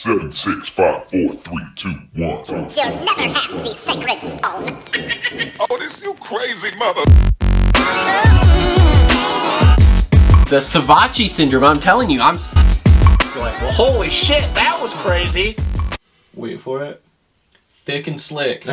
7, 6, 5, 4, 3, 2, 1. You'll never have the sacred stone. Oh, this you crazy mother. The Savachi syndrome, I'm telling you, I'm like, well, holy shit, that was crazy. Wait for it. Thick and slick.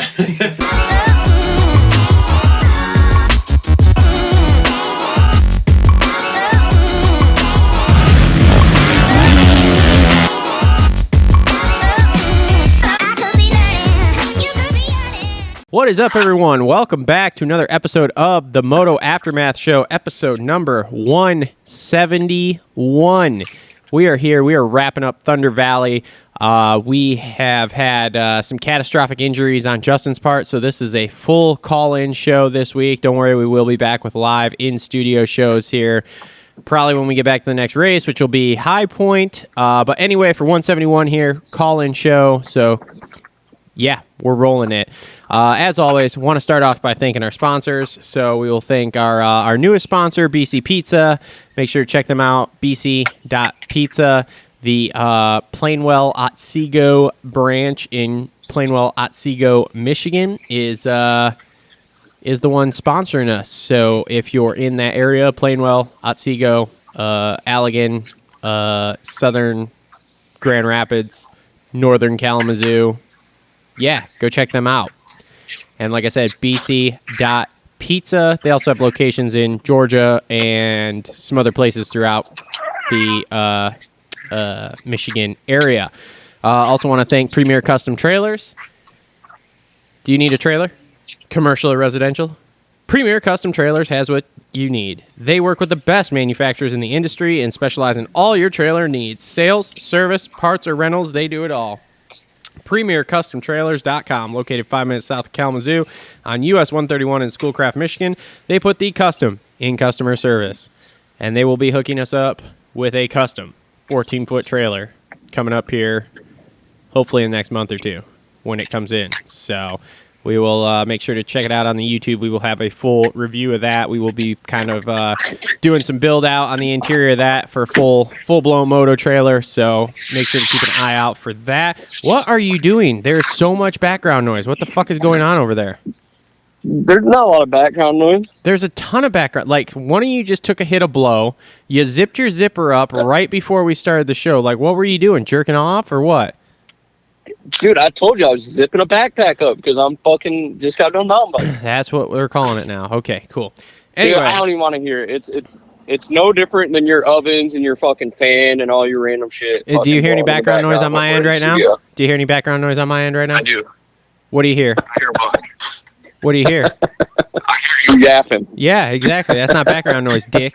What is up, everyone? Welcome back to another episode of the Moto Aftermath Show, episode number 171. We are here. We are wrapping up Thunder Valley. We have had some catastrophic injuries on Justin's part, so this is a full call-in show this week. Don't worry, we will be back with live in-studio shows here, probably when we get back to the next race, which will be High Point. But anyway, for 171 here, call-in show, so yeah, we're rolling it. As always, want to start off by thanking our sponsors. So we will thank our newest sponsor, BC.Pizza. Make sure to check them out, BC.Pizza. The Plainwell Otsego branch in Plainwell, Otsego, Michigan is the one sponsoring us. So if you're in that area, Plainwell, Otsego, Allegan, Southern Grand Rapids, Northern Kalamazoo, yeah, go check them out. And like I said, BC.Pizza. They also have locations in Georgia and some other places throughout the Michigan area. Also want to thank Premier Custom Trailers. Do you need a trailer? Commercial or residential? Premier Custom Trailers has what you need. They work with the best manufacturers in the industry and specialize in all your trailer needs. Sales, service, parts, or rentals, they do it all. PremierCustomTrailers.com, located 5 minutes south of Kalamazoo on US 131 in Schoolcraft, Michigan. They put the custom in customer service, and they will be hooking us up with a custom 14-foot trailer coming up here, hopefully in the next month or two when it comes in. So we will make sure to check it out on the YouTube. We will have a full review of that. We will be kind of doing some build out on the interior of that for full-blown moto trailer. So make sure to keep an eye out for that. What are you doing? There's so much background noise. What the fuck is going on over there? There's not a lot of background noise. There's a ton of background. Like, one of you just took a hit of blow. You zipped your zipper up right before we started the show. Like, what were you doing? Jerking off or what? Dude, I told you I was zipping a backpack up because I'm fucking just got done mountain biking. That's what we're calling it now. Okay, cool. Anyway, Dude, I don't even want to hear it. It's no different than your ovens and your fucking fan and all your random shit. Do you hear any background noise on my end right now? Yeah. Do you hear any background noise on my end right now? I do. What do you hear? I hear what? What do you hear? I hear you yapping. Yeah, exactly. That's not background noise, dick.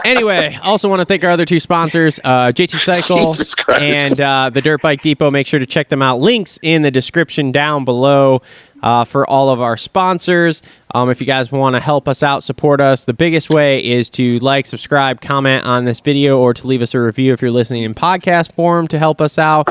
Anyway, also want to thank our other two sponsors, JT Cycle and the Dirt Bike Depot. Make sure to check them out. Links in the description down below for all of our sponsors. If you guys want to help us out, support us, the biggest way is to like, subscribe, comment on this video, or to leave us a review if you're listening in podcast form to help us out.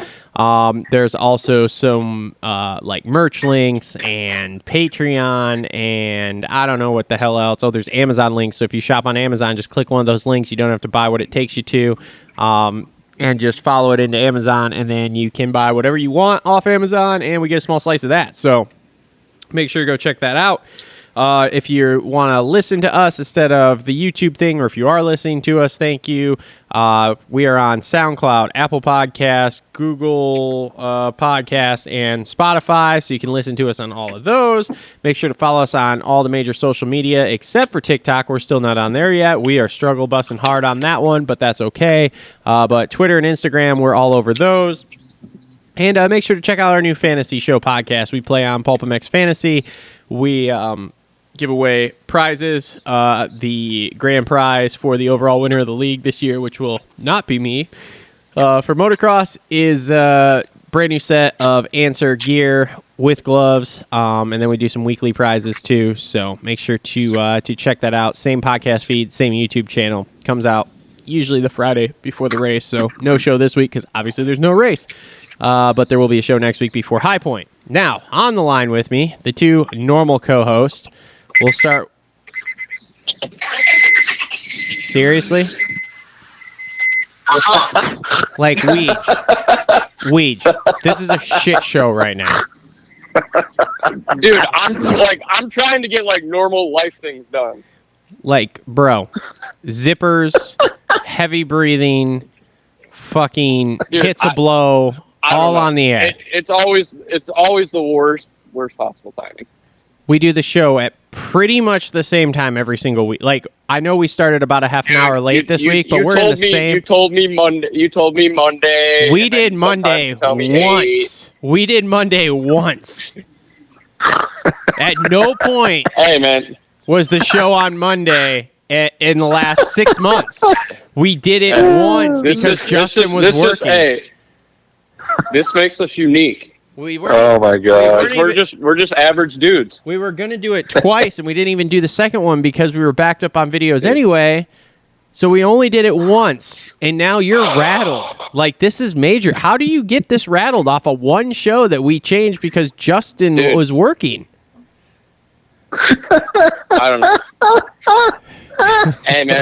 There's also some like merch links and Patreon and I don't know what the hell else. Oh, there's Amazon links. So if you shop on Amazon, just click one of those links. You don't have to buy what it takes you to. And just follow it into Amazon, and then you can buy whatever you want off Amazon, and we get a small slice of that. So make sure to go check that out. If you want to listen to us instead of the YouTube thing, or if you are listening to us, thank you. We are on SoundCloud, Apple Podcasts, Google Podcasts, and Spotify, so you can listen to us on all of those. Make sure to follow us on all the major social media, except for TikTok. We're still not on there yet. We are struggle busting hard on that one, but that's okay. But Twitter and Instagram, we're all over those. And make sure to check out our new fantasy show podcast. We play on PulpMX Fantasy. We give away prizes. The grand prize for the overall winner of the league this year, which will not be me, for Motocross, is a brand new set of Answer gear with gloves. And then we do some weekly prizes too. So make sure to check that out. Same podcast feed, same YouTube channel. Comes out usually the Friday before the race. So no show this week because obviously there's no race. But there will be a show next week before High Point. Now, on the line with me, the two normal co-hosts. We'll start... Seriously? Like, Weege, this is a shit show right now. Dude, I'm trying to get like normal life things done. Like, bro, zippers, heavy breathing, fucking Dude, hits a blow, I don't all know. on the air. It's always the worst possible timing. We do the show at pretty much the same time every single week. Like, I know we started about a half an hour late this week, but we're in the same. You told me Monday. We did Monday once. We did Monday once. At no point Hey, man. was the show on Monday in the last 6 months. We did it once because Justin was working. This makes us unique. We were. Oh my god. We're just average dudes. We were going to do it twice, and we didn't even do the second one because we were backed up on videos anyway. So we only did it once, and now you're rattled. Like, this is major. How do you get this rattled off of one show that we changed because Justin was working? I don't know. Hey, man.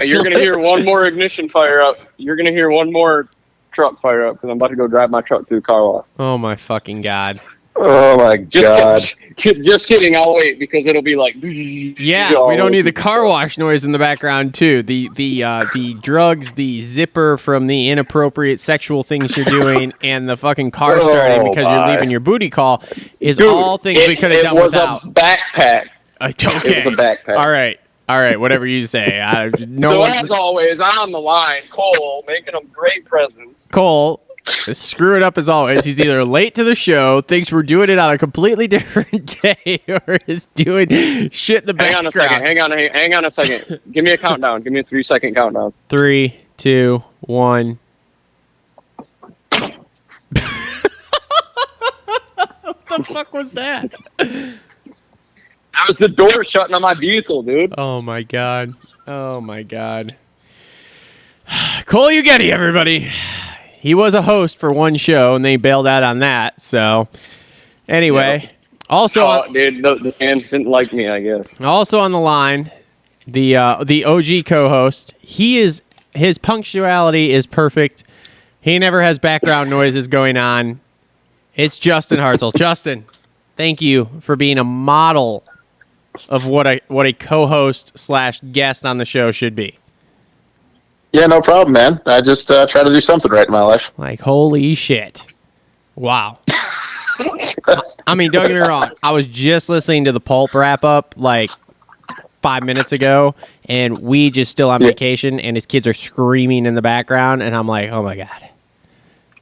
You're going to hear one more ignition fire up. You're going to hear one more truck fire up because I'm about to go drive my truck through the car wash. Oh, my fucking God. Oh my god. Just kidding. I'll wait because it'll be like. Yeah, we don't need the car wash noise in the background too. The drugs, the zipper from the inappropriate sexual things you're doing, and the fucking car starting because you're leaving your booty call is all things we could have done without. It was a backpack. Okay. It was a backpack. All right, whatever you say. As always, on the line, Cole, making them great presents. Cole, screw it up as always. He's either late to the show, thinks we're doing it on a completely different day, or is doing shit in the background. Hang on a second. Give me a countdown. Give me a 3-second countdown. 3, 2, 1. What the fuck was that? That was the door shutting on my vehicle, dude. Oh my god. Oh my god. Cole Uggetti, everybody. He was a host for one show, and they bailed out on that. So, anyway, dude, the fans didn't like me, I guess. Also on the line, the OG co-host. His punctuality is perfect. He never has background noises going on. It's Justin Hartzell. Justin, thank you for being a model of what a co-host / guest on the show should be. Yeah, no problem, man. I just try to do something right in my life. Like, holy shit. Wow. I mean, don't get me wrong. I was just listening to the Pulp wrap-up like 5 minutes ago, and we just still on vacation, and his kids are screaming in the background, and I'm like, oh, my God.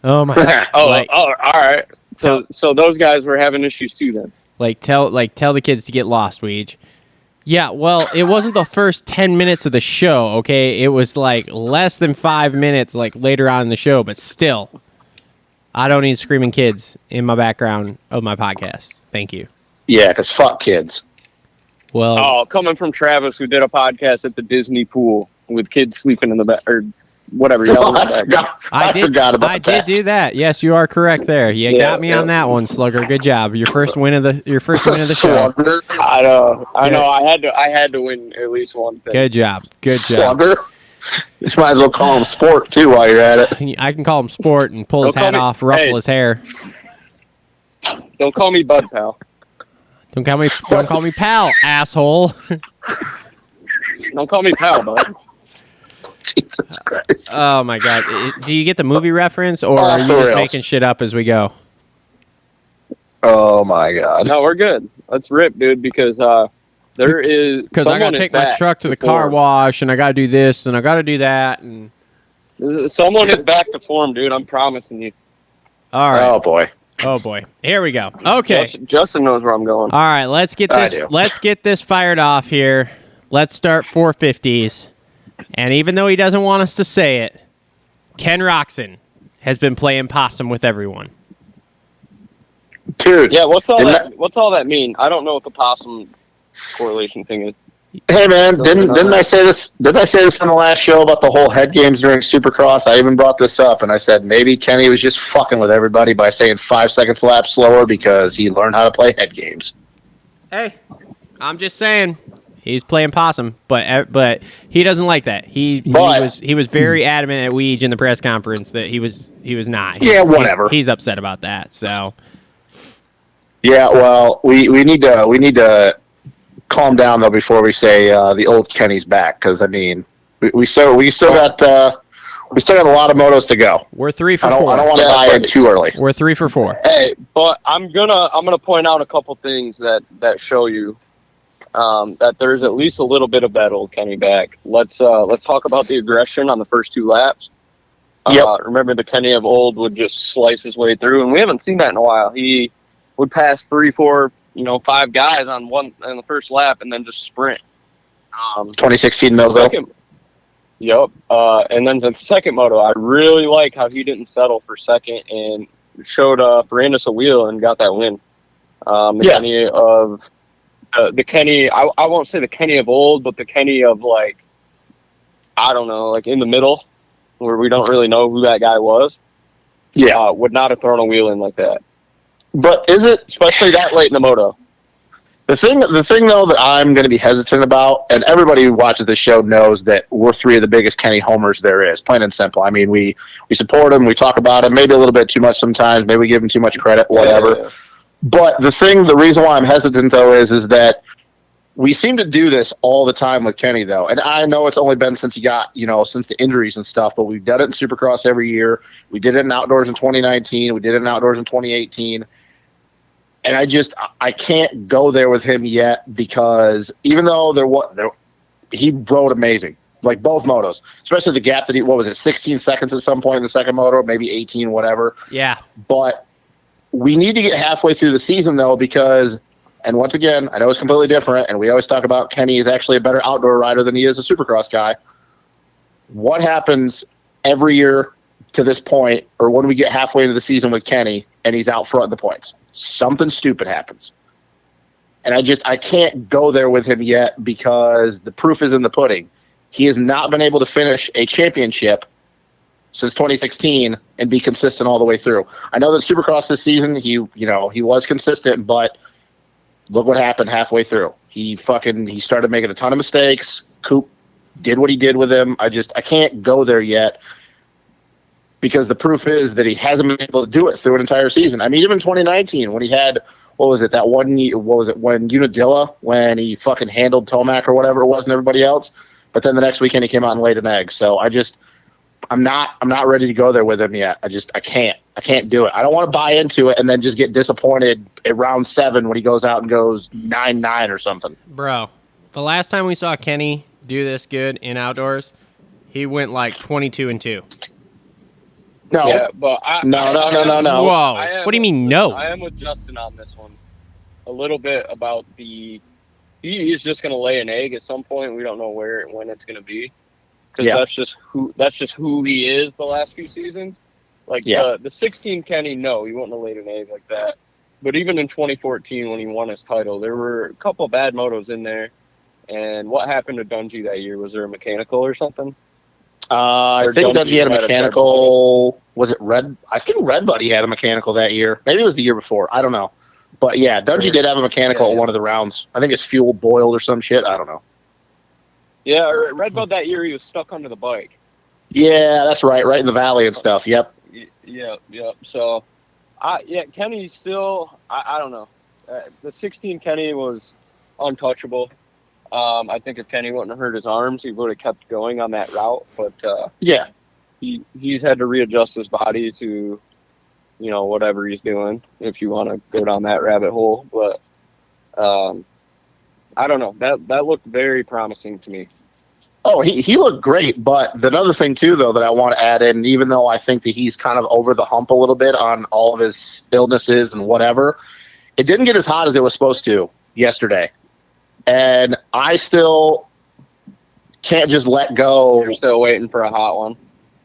Oh, my God. all right. So those guys were having issues, too, then. Tell the kids to get lost, Weege. Yeah, well, it wasn't the first 10 minutes of the show, okay? It was like less than 5 minutes like later on in the show, but still, I don't need screaming kids in my background of my podcast. Thank you. Yeah, because fuck kids. Well, coming from Travis, who did a podcast at the Disney pool with kids sleeping in the back, or whatever. I forgot about that. I did do that. Yes, you are correct there. You got me on that one, Slugger. Good job. Your first win of the show. I know. I had to win at least one thing. Good job. Slugger. You might as well call him Sport too while you're at it. I can call him Sport and pull his hat off, ruffle his hair. Don't call me Bud, pal. Don't call me pal, asshole. Don't call me pal, bud. Jesus Christ. Oh my God! Do you get the movie reference, or are you just making shit up as we go? Oh my God! No, we're good. Let's rip, dude, because there is because I gotta take my truck to the car wash, and I gotta do this, and I gotta do that, and someone is back to form, dude. I'm promising you. All right. Oh boy. Here we go. Okay. Justin knows where I'm going. All right. Let's get this. Let's get this fired off here. Let's start 450s. And even though he doesn't want us to say it, Ken Roxon has been playing possum with everyone. Dude. Yeah, what's all that mean? I don't know what the possum correlation thing is. Hey man, didn't I say this? Did I say this on the last show about the whole head games during Supercross? I even brought this up, and I said maybe Kenny was just fucking with everybody by saying 5 seconds laps slower because he learned how to play head games. Hey, I'm just saying. He's playing possum, but he doesn't like that. He was very adamant at Weege in the press conference that he was not. Whatever. He's upset about that. So yeah, well, we need to calm down though before we say the old Kenny's back, because I mean we still got a lot of motos to go. We're 3 for 4. I don't want to buy in too early. We're 3 for 4. Hey, but I'm gonna point out a couple things that show you that there's at least a little bit of that old Kenny back. Let's talk about the aggression on the first 2 laps. Remember the Kenny of old would just slice his way through, and we haven't seen that in a while. He would pass 3, 4, 5 guys on the first lap and then just sprint. 2016 Millville. Yep. And then the second moto, I really like how he didn't settle for second and showed ran us a wheel and got that win. Kenny of the Kenny, I won't say the Kenny of old, but the Kenny of I don't know, in the middle where we don't really know who that guy was. Yeah. Would not have thrown a wheel in like that. But is it, especially that late in the moto? The thing though that I'm going to be hesitant about, and everybody who watches this show knows that we're 3 of the biggest Kenny homers there is, plain and simple. I mean, we support him, we talk about him, maybe a little bit too much sometimes, maybe we give him too much credit, whatever. Yeah. But the reason why I'm hesitant though is that we seem to do this all the time with Kenny though, and I know it's only been since he got since the injuries and stuff, but we've done it in Supercross every year. We did it in outdoors in 2019. We did it in outdoors in 2018. And I can't go there with him yet, because even though he rode amazing, both motos, especially the gap that 16 seconds at some point in the second moto, maybe 18, whatever. Yeah. But we need to get halfway through the season though, because, and once again, I know it's completely different, and we always talk about Kenny is actually a better outdoor rider than he is a Supercross guy. What happens every year to this point, or when we get halfway into the season with Kenny and he's out front in the points? Something stupid happens. And I can't go there with him yet, because the proof is in the pudding. He has not been able to finish a championship since 2016 and be consistent all the way through. I know that Supercross this season, he was consistent, but look what happened halfway through. He started making a ton of mistakes. Coop did what he did with him. I can't go there yet, because the proof is that he hasn't been able to do it through an entire season. I mean, even 2019, when he had, when Unadilla, when he fucking handled Tomac or whatever it was and everybody else, but then the next weekend he came out and laid an egg. So I'm not ready to go there with him yet. I can't do it. I don't want to buy into it and then just get disappointed at round 7 when he goes out and goes 9-9 or something. Bro, the last time we saw Kenny do this good in outdoors, he went 22-2. No. Yeah, but no. Whoa. What do you mean, no? I am with Justin on this one. A little bit about he's just going to lay an egg at some point. We don't know where and when it's going to be. Because that's just who he is the last few seasons. The 16 Kenny, no, he wouldn't have laid an egg like that. But even in 2014 when he won his title, there were a couple of bad motos in there. And what happened to Dungey that year? Was there a mechanical or something? I think Dungey had a mechanical. Was it Red? I think Red Buddy had a mechanical that year. Maybe it was the year before. I don't know. But yeah, Dungey did have a mechanical at one of the rounds. I think his fuel boiled or some shit. I don't know. Yeah, Red Bud that year, he was stuck under the bike. Yeah, that's right. Right in the valley and stuff. Yep. Yep. So, Kenny still, I don't know. The 16 Kenny was untouchable. I think if Kenny wouldn't have hurt his arms, he would have kept going on that route. But he's had to readjust his body to, whatever he's doing. If you want to go down that rabbit hole, but I don't know. That looked very promising to me. Oh, he looked great. But another thing too, though, that I want to add in, even though I think that he's kind of over the hump a little bit on all of his illnesses and whatever, it didn't get as hot as it was supposed to yesterday. And I still can't just let go. You're still waiting for a hot one.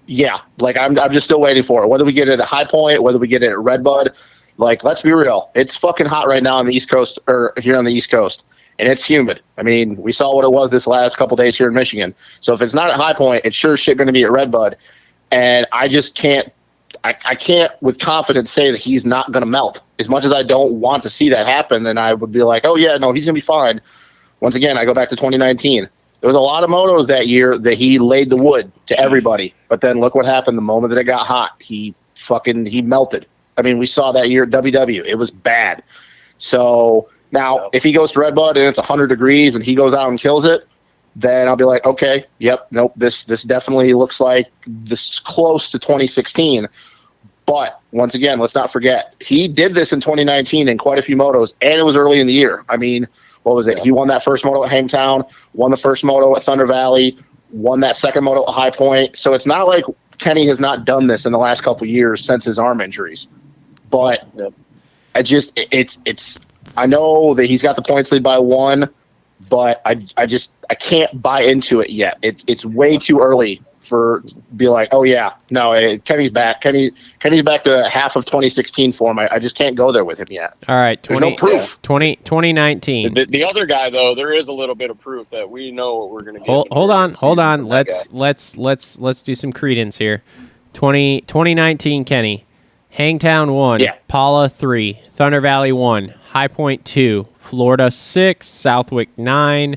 Yeah, I'm just still waiting for it. Whether we get it at High Point, whether we get it at Redbud, let's be real. It's fucking hot right now on the East Coast, or here on the East Coast, and it's humid. I mean, we saw what it was this last couple days here in Michigan. So if it's not at High Point, it's sure shit going to be at Redbud. And I just can't. I can't with confidence say that he's not going to melt. As much as I don't want to see that happen, then I would be like, oh yeah, no, he's going to be fine. Once again, I go back to 2019. There was a lot of motos that year that he laid the wood to everybody. But then look what happened the moment that it got hot. He melted. I mean, we saw that year at WW. It was bad. So now if he goes to Redbud and it's 100 degrees and he goes out and kills it, then I'll be like, okay, yep, nope, this definitely looks like this is close to 2016. But once again, let's not forget, he did this in 2019 in quite a few motos, and it was early in the year. I mean, what was it? He won that first moto at Hangtown, won the first moto at Thunder Valley, won that second moto at High Point. So it's not like Kenny has not done this in the last couple of years since his arm injuries. But I know that he's got the points lead by 1, but I can't buy into it yet. It's way too early for be like, oh yeah, no, Kenny's back. Kenny's back to half of 2016 form. I just can't go there with him yet. All right, there's no proof. 2019. The other guy though, there is a little bit of proof that we know what we're going to get. Hold on. Let's do some credence here. 2019 Kenny, Hangtown 1, Paula 3, Thunder Valley 1, High Point 2, Florida 6, Southwick 9,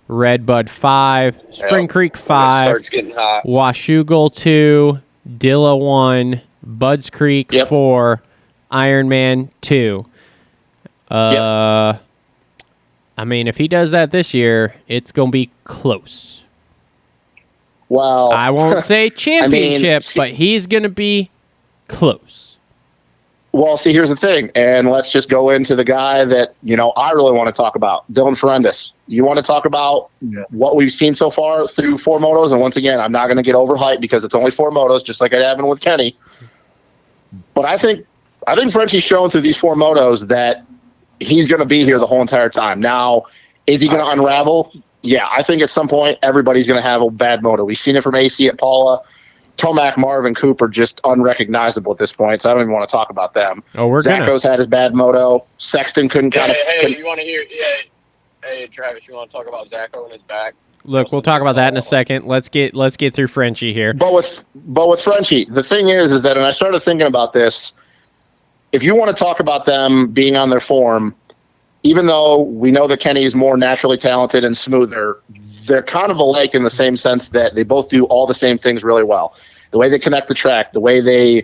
Redbud 5, Spring Creek 5, starts getting hot. Washougal 2, Dilla 1, Budds Creek 4, Ironman 2. I mean, if he does that this year, it's going to be close. Well, I won't say championship, but he's going to be close. Well, see, here's the thing, and let's just go into the guy that, I really want to talk about, Dylan Ferendis. You want to talk about what we've seen so far through 4 motos, and once again, I'm not going to get overhyped because it's only 4 motos, just like it happened with Kenny. But I think Frenchie's shown through these 4 motos that he's going to be here the whole entire time. Now, is he going to unravel? Yeah, I think at some point everybody's going to have a bad moto. We've seen it from AC at Paula. Tomac, Marvin, Cooper, just unrecognizable at this point, so I don't even want to talk about them. Zacho's had his bad moto. Sexton couldn't you want to hear? Hey, Travis, you want to talk about Zacho and his back? Look, we'll talk about that in a second. Let's get through Frenchie here. But with Frenchie, the thing is that, and I started thinking about this, if you want to talk about them being on their form, even though we know that Kenny is more naturally talented and smoother, they're kind of alike in the same sense that they both do all the same things really well. The way they connect the track, the way they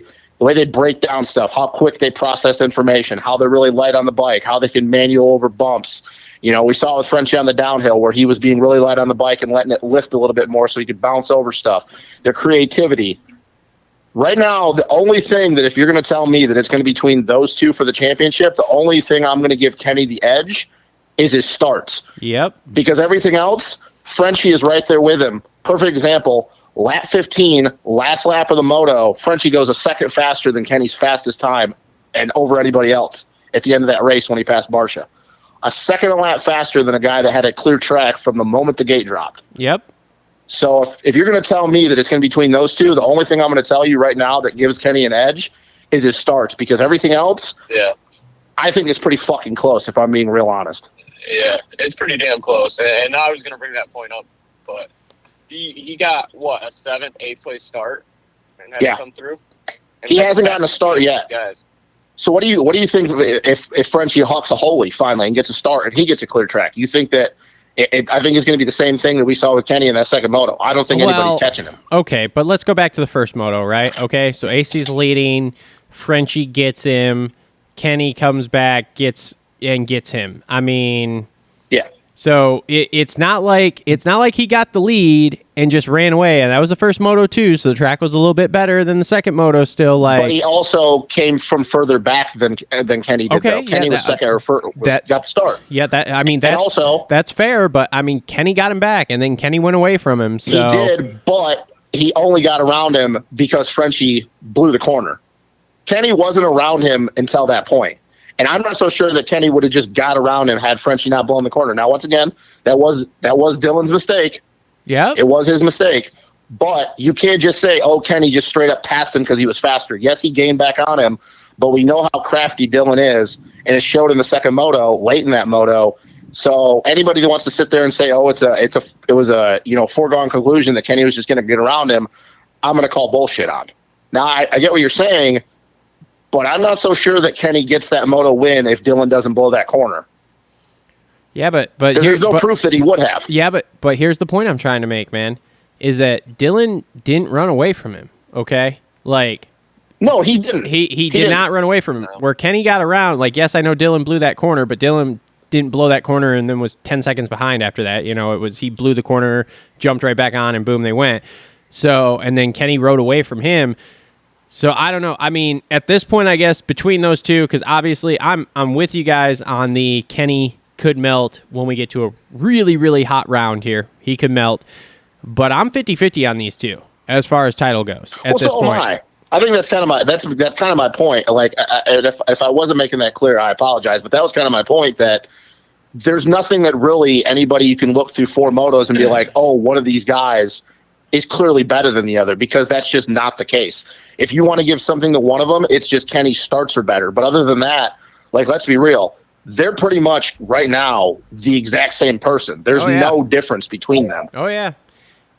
break down stuff, how quick they process information, how they're really light on the bike, how they can manual over bumps. We saw with Frenchie on the downhill where he was being really light on the bike and letting it lift a little bit more so he could bounce over stuff. Their creativity. Right now, the only thing that if you're going to tell me that it's going to be between those two for the championship, the only thing I'm going to give Kenny the edge is his starts. Yep. Because everything else, Frenchie is right there with him. Perfect example, lap 15, last lap of the moto, Frenchie goes a second faster than Kenny's fastest time and over anybody else at the end of that race when he passed Barsha. A second a lap faster than a guy that had a clear track from the moment the gate dropped. Yep. So if you're going to tell me that it's going to be between those two, the only thing I'm going to tell you right now that gives Kenny an edge is his starts, because everything else, I think it's pretty fucking close if I'm being real honest. Yeah, it's pretty damn close. And I was going to bring that point up, but he got, a 7th, 8th place start and had to come through? And he hasn't gotten a start yet. Guys. So what do you think if Frenchie hawks a holy finally and gets a start and he gets a clear track? You think that I think it's going to be the same thing that we saw with Kenny in that second moto. I don't think anybody's catching him. Okay, but let's go back to the first moto, right? Okay, so AC's leading, Frenchie gets him, Kenny comes back, gets him. I mean, so it's not like he got the lead and just ran away. And that was the first moto too, so the track was a little bit better than the second moto. Still, but he also came from further back than Kenny did. Okay, though. Kenny was second or first, got the start. Yeah, that's fair. But I mean, Kenny got him back, and then Kenny went away from him. So he did, but he only got around him because Frenchie blew the corner. Kenny wasn't around him until that point. And I'm not so sure that Kenny would have just got around and had Frenchie not blown the corner. Now, once again, that was Dylan's mistake. Yeah, it was his mistake. But you can't just say, "Oh, Kenny just straight up passed him because he was faster." Yes, he gained back on him, but we know how crafty Dylan is, and it showed in the second moto, late in that moto. So anybody that wants to sit there and say, "Oh, it was a foregone conclusion that Kenny was just going to get around him," I'm going to call bullshit on. Now, I get what you're saying. But I'm not so sure that Kenny gets that moto win if Dylan doesn't blow that corner. Yeah, but there's no proof that he would have. Yeah, but here's the point I'm trying to make, man, is that Dylan didn't run away from him. Okay, like. No, he didn't. He did not run away from him. Where Kenny got around, like, yes, I know Dylan blew that corner, but Dylan didn't blow that corner and then was 10 seconds behind after that. You know, it was he blew the corner, jumped right back on, and boom, they went. So, and then Kenny rode away from him. So I don't know. I mean, at this point, I guess between those two, because obviously I'm with you guys on the Kenny could melt when we get to a really, really hot round here. He could melt, but I'm 50-50 on these two as far as title goes at this point. I think that's kind of my point. Like, if I wasn't making that clear, I apologize. But that was kind of my point, that there's nothing that really anybody you can look through 4 motos and be like, oh, one of these guys is clearly better than the other, because that's just not the case. If you want to give something to one of them, it's just Kenny's starts are better. But other than that, like, let's be real, they're pretty much right now the exact same person. There's no difference between them. Oh yeah.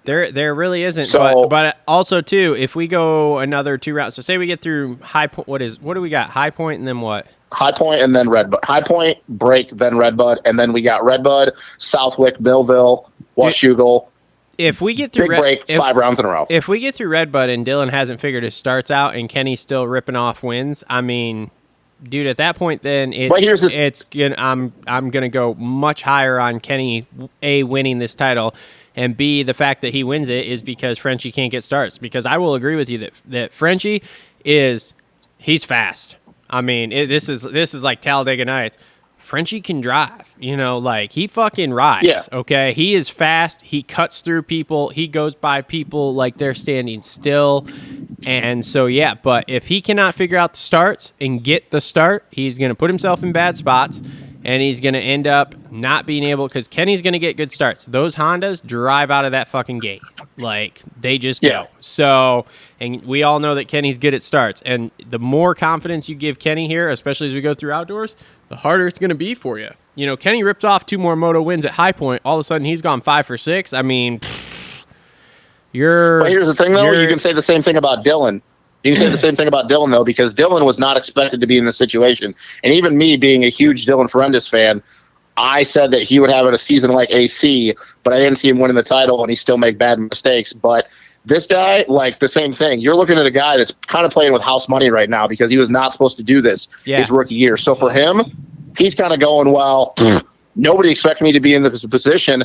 There really isn't. So, but also too, if we go another 2 rounds, so say we get through high point. What do we got? High point and then what? High point and then Redbud. High point, break, then Redbud, and then we got Redbud, Southwick, Millville, Washougal. If we get through break, 5 rounds in a row. If we get through Redbud and Dylan hasn't figured his starts out and Kenny's still ripping off wins, I mean, dude, at that point, then I'm gonna go much higher on Kenny winning this title. And B, the fact that he wins it is because Frenchie can't get starts. Because I will agree with you that Frenchie he's fast. I mean, this is like Talladega Nights. Frenchie can drive, you know, like he fucking rides. Yeah. Okay, he is fast. He cuts through people. He goes by people like they're standing still. And so yeah, but if he cannot figure out the starts and get the start, he's gonna put himself in bad spots. And he's going to end up not being able, because Kenny's going to get good starts. Those Hondas drive out of that fucking gate. Like, they just go. So, and we all know that Kenny's good at starts. And the more confidence you give Kenny here, especially as we go through outdoors, the harder it's going to be for you. You know, Kenny ripped off 2 more moto wins at High Point. All of a sudden, he's gone 5 for 6. I mean, But here's the thing, though. You can say the same thing about Dylan. You can say the same thing about Dylan, though, because Dylan was not expected to be in this situation. And even me being a huge Dylan Ferendis fan, I said that he would have a season like AC, but I didn't see him winning the title, and he still make bad mistakes. But this guy, like, the same thing. You're looking at a guy that's kind of playing with house money right now because he was not supposed to do this his rookie year. So for him, he's kind of going, well, nobody expects me to be in this position.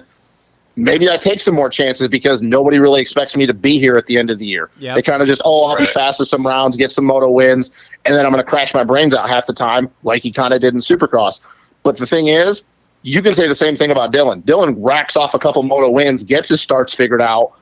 Maybe I take some more chances because nobody really expects me to be here at the end of the year. Yep. They kind of just, I'll be fast as some rounds, get some moto wins, and then I'm going to crash my brains out half the time like he kind of did in Supercross. But the thing is, you can say the same thing about Dylan. Dylan racks off a couple moto wins, gets his starts figured out.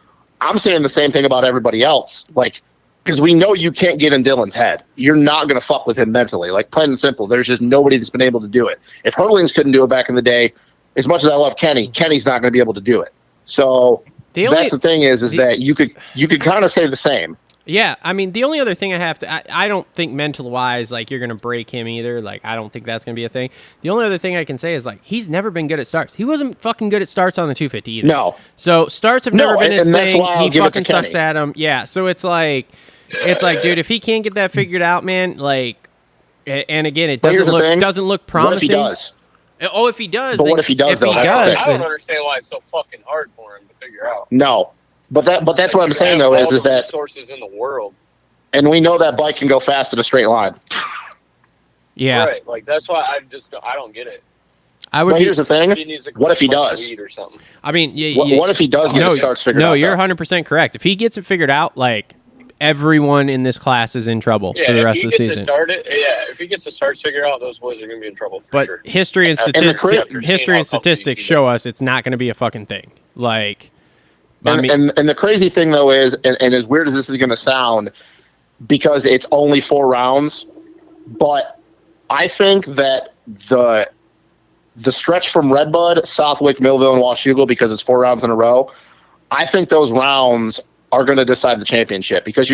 I'm saying the same thing about everybody else. Like, because we know you can't get in Dylan's head. You're not going to fuck with him mentally. Like, plain and simple, there's just nobody that's been able to do it. If Hurlings couldn't do it back in the day, as much as I love Kenny, Kenny's not going to be able to do it. So that's the thing is that you could kind of say the same. Yeah, I mean, the only other thing I don't think mental-wise, like, you're going to break him either. Like, I don't think that's going to be a thing. The only other thing I can say is, like, he's never been good at starts. He wasn't fucking good at starts on the 250 either. No. So starts have never been his thing. He fucking sucks Kenny. at them. Yeah, so it's like, dude, if he can't get that figured out, man, like, and again, it doesn't look promising. What if he does? Oh, if he does. But what if he does, though? I don't understand why it's so fucking hard for him to figure out. No. But that's what I'm saying, though, is that resources in the world. And we know that bike can go fast in a straight line. Yeah. Right. Like, that's why I don't get it. But here's the thing. What if he does? Or something. I mean, what if he does get his starts figured out? No, you're 100% correct. If he gets it figured out, like, everyone in this class is in trouble for the rest of the season. If he gets the starts figured out, those boys are going to be in trouble. But sure. history and statistics show us it's not going to be a fucking thing. Like, and the crazy thing, though, is, and as weird as this is going to sound, because it's only 4 rounds, but I think that the stretch from Redbud, Southwick, Millville, and Washougal, because it's 4 rounds in a row, I think those rounds are going to decide the championship because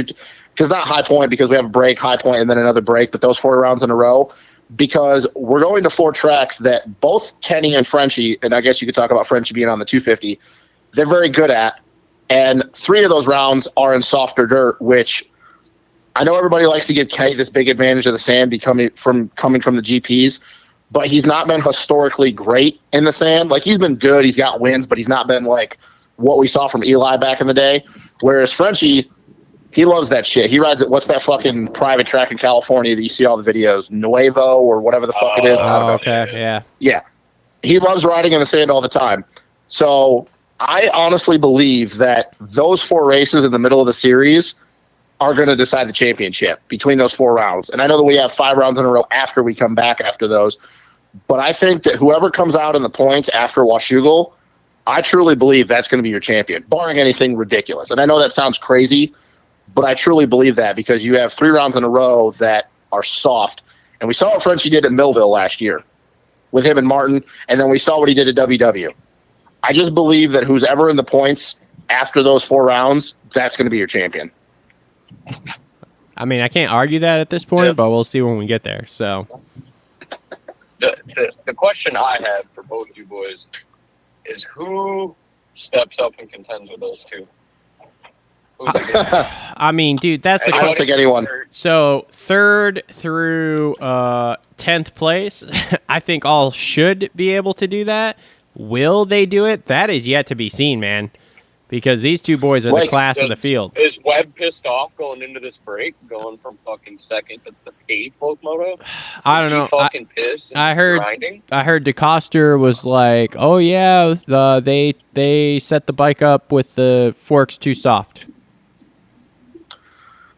not High Point, because we have a break, High Point, and then another break, but those 4 rounds in a row, because we're going to 4 tracks that both Kenny and Frenchie, and I guess you could talk about Frenchie being on the 250, they're very good at, and 3 of those rounds are in softer dirt, which I know everybody likes to give Kenny this big advantage of the sand coming from the GPs, but he's not been historically great in the sand. Like, he's been good. He's got wins, but he's not been like what we saw from Eli back in the day. Whereas Frenchie, he loves that shit. He rides it. What's that fucking private track in California that you see all the videos? Nuevo or whatever the fuck it is. I don't know. Okay, yeah. Yeah. He loves riding in the sand all the time. So I honestly believe that those 4 races in the middle of the series are going to decide the championship between those 4 rounds. And I know that we have 5 rounds in a row after we come back after those. But I think that whoever comes out in the points after Washougal, I truly believe that's going to be your champion, barring anything ridiculous. And I know that sounds crazy, but I truly believe that because you have 3 rounds in a row that are soft. And we saw what Frenchie did at Millville last year with him and Martin, and then we saw what he did at WW. I just believe that who's ever in the points after those 4 rounds, that's going to be your champion. I mean, I can't argue that at this point, but we'll see when we get there. So, the question I have for both you boys is who steps up and contends with those 2? I mean, dude, that's the I don't think anyone. So 3rd through 10th place, I think all should be able to do that. Will they do it? That is yet to be seen, man. Because these 2 boys are the class of the field. Is Webb pissed off going into this break, going from fucking 2nd to the 8th locomotive? I don't know. Fucking pissed. I heard grinding? DeCoster was like, "Oh yeah, they set the bike up with the forks too soft."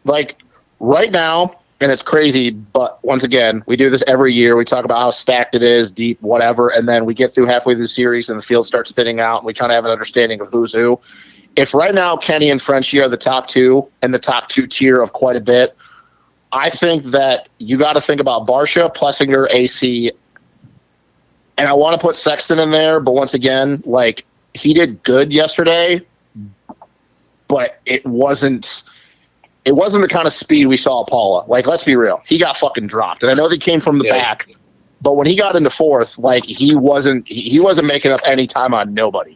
Like, right now, and it's crazy, but once again, we do this every year. We talk about how stacked it is, deep, whatever, and then we get through halfway through the series and the field starts thinning out, and we kind of have an understanding of who's who. If right now Kenny and Frenchie are the top 2 and the top 2 tier of quite a bit, I think that you got to think about Barsha, Plessinger, AC, and I want to put Sexton in there, but once again, like, he did good yesterday, but it wasn't the kind of speed we saw Paula. Like, let's be real. He got fucking dropped. And I know they came from the back, but when he got into 4th, like, he wasn't making up any time on nobody.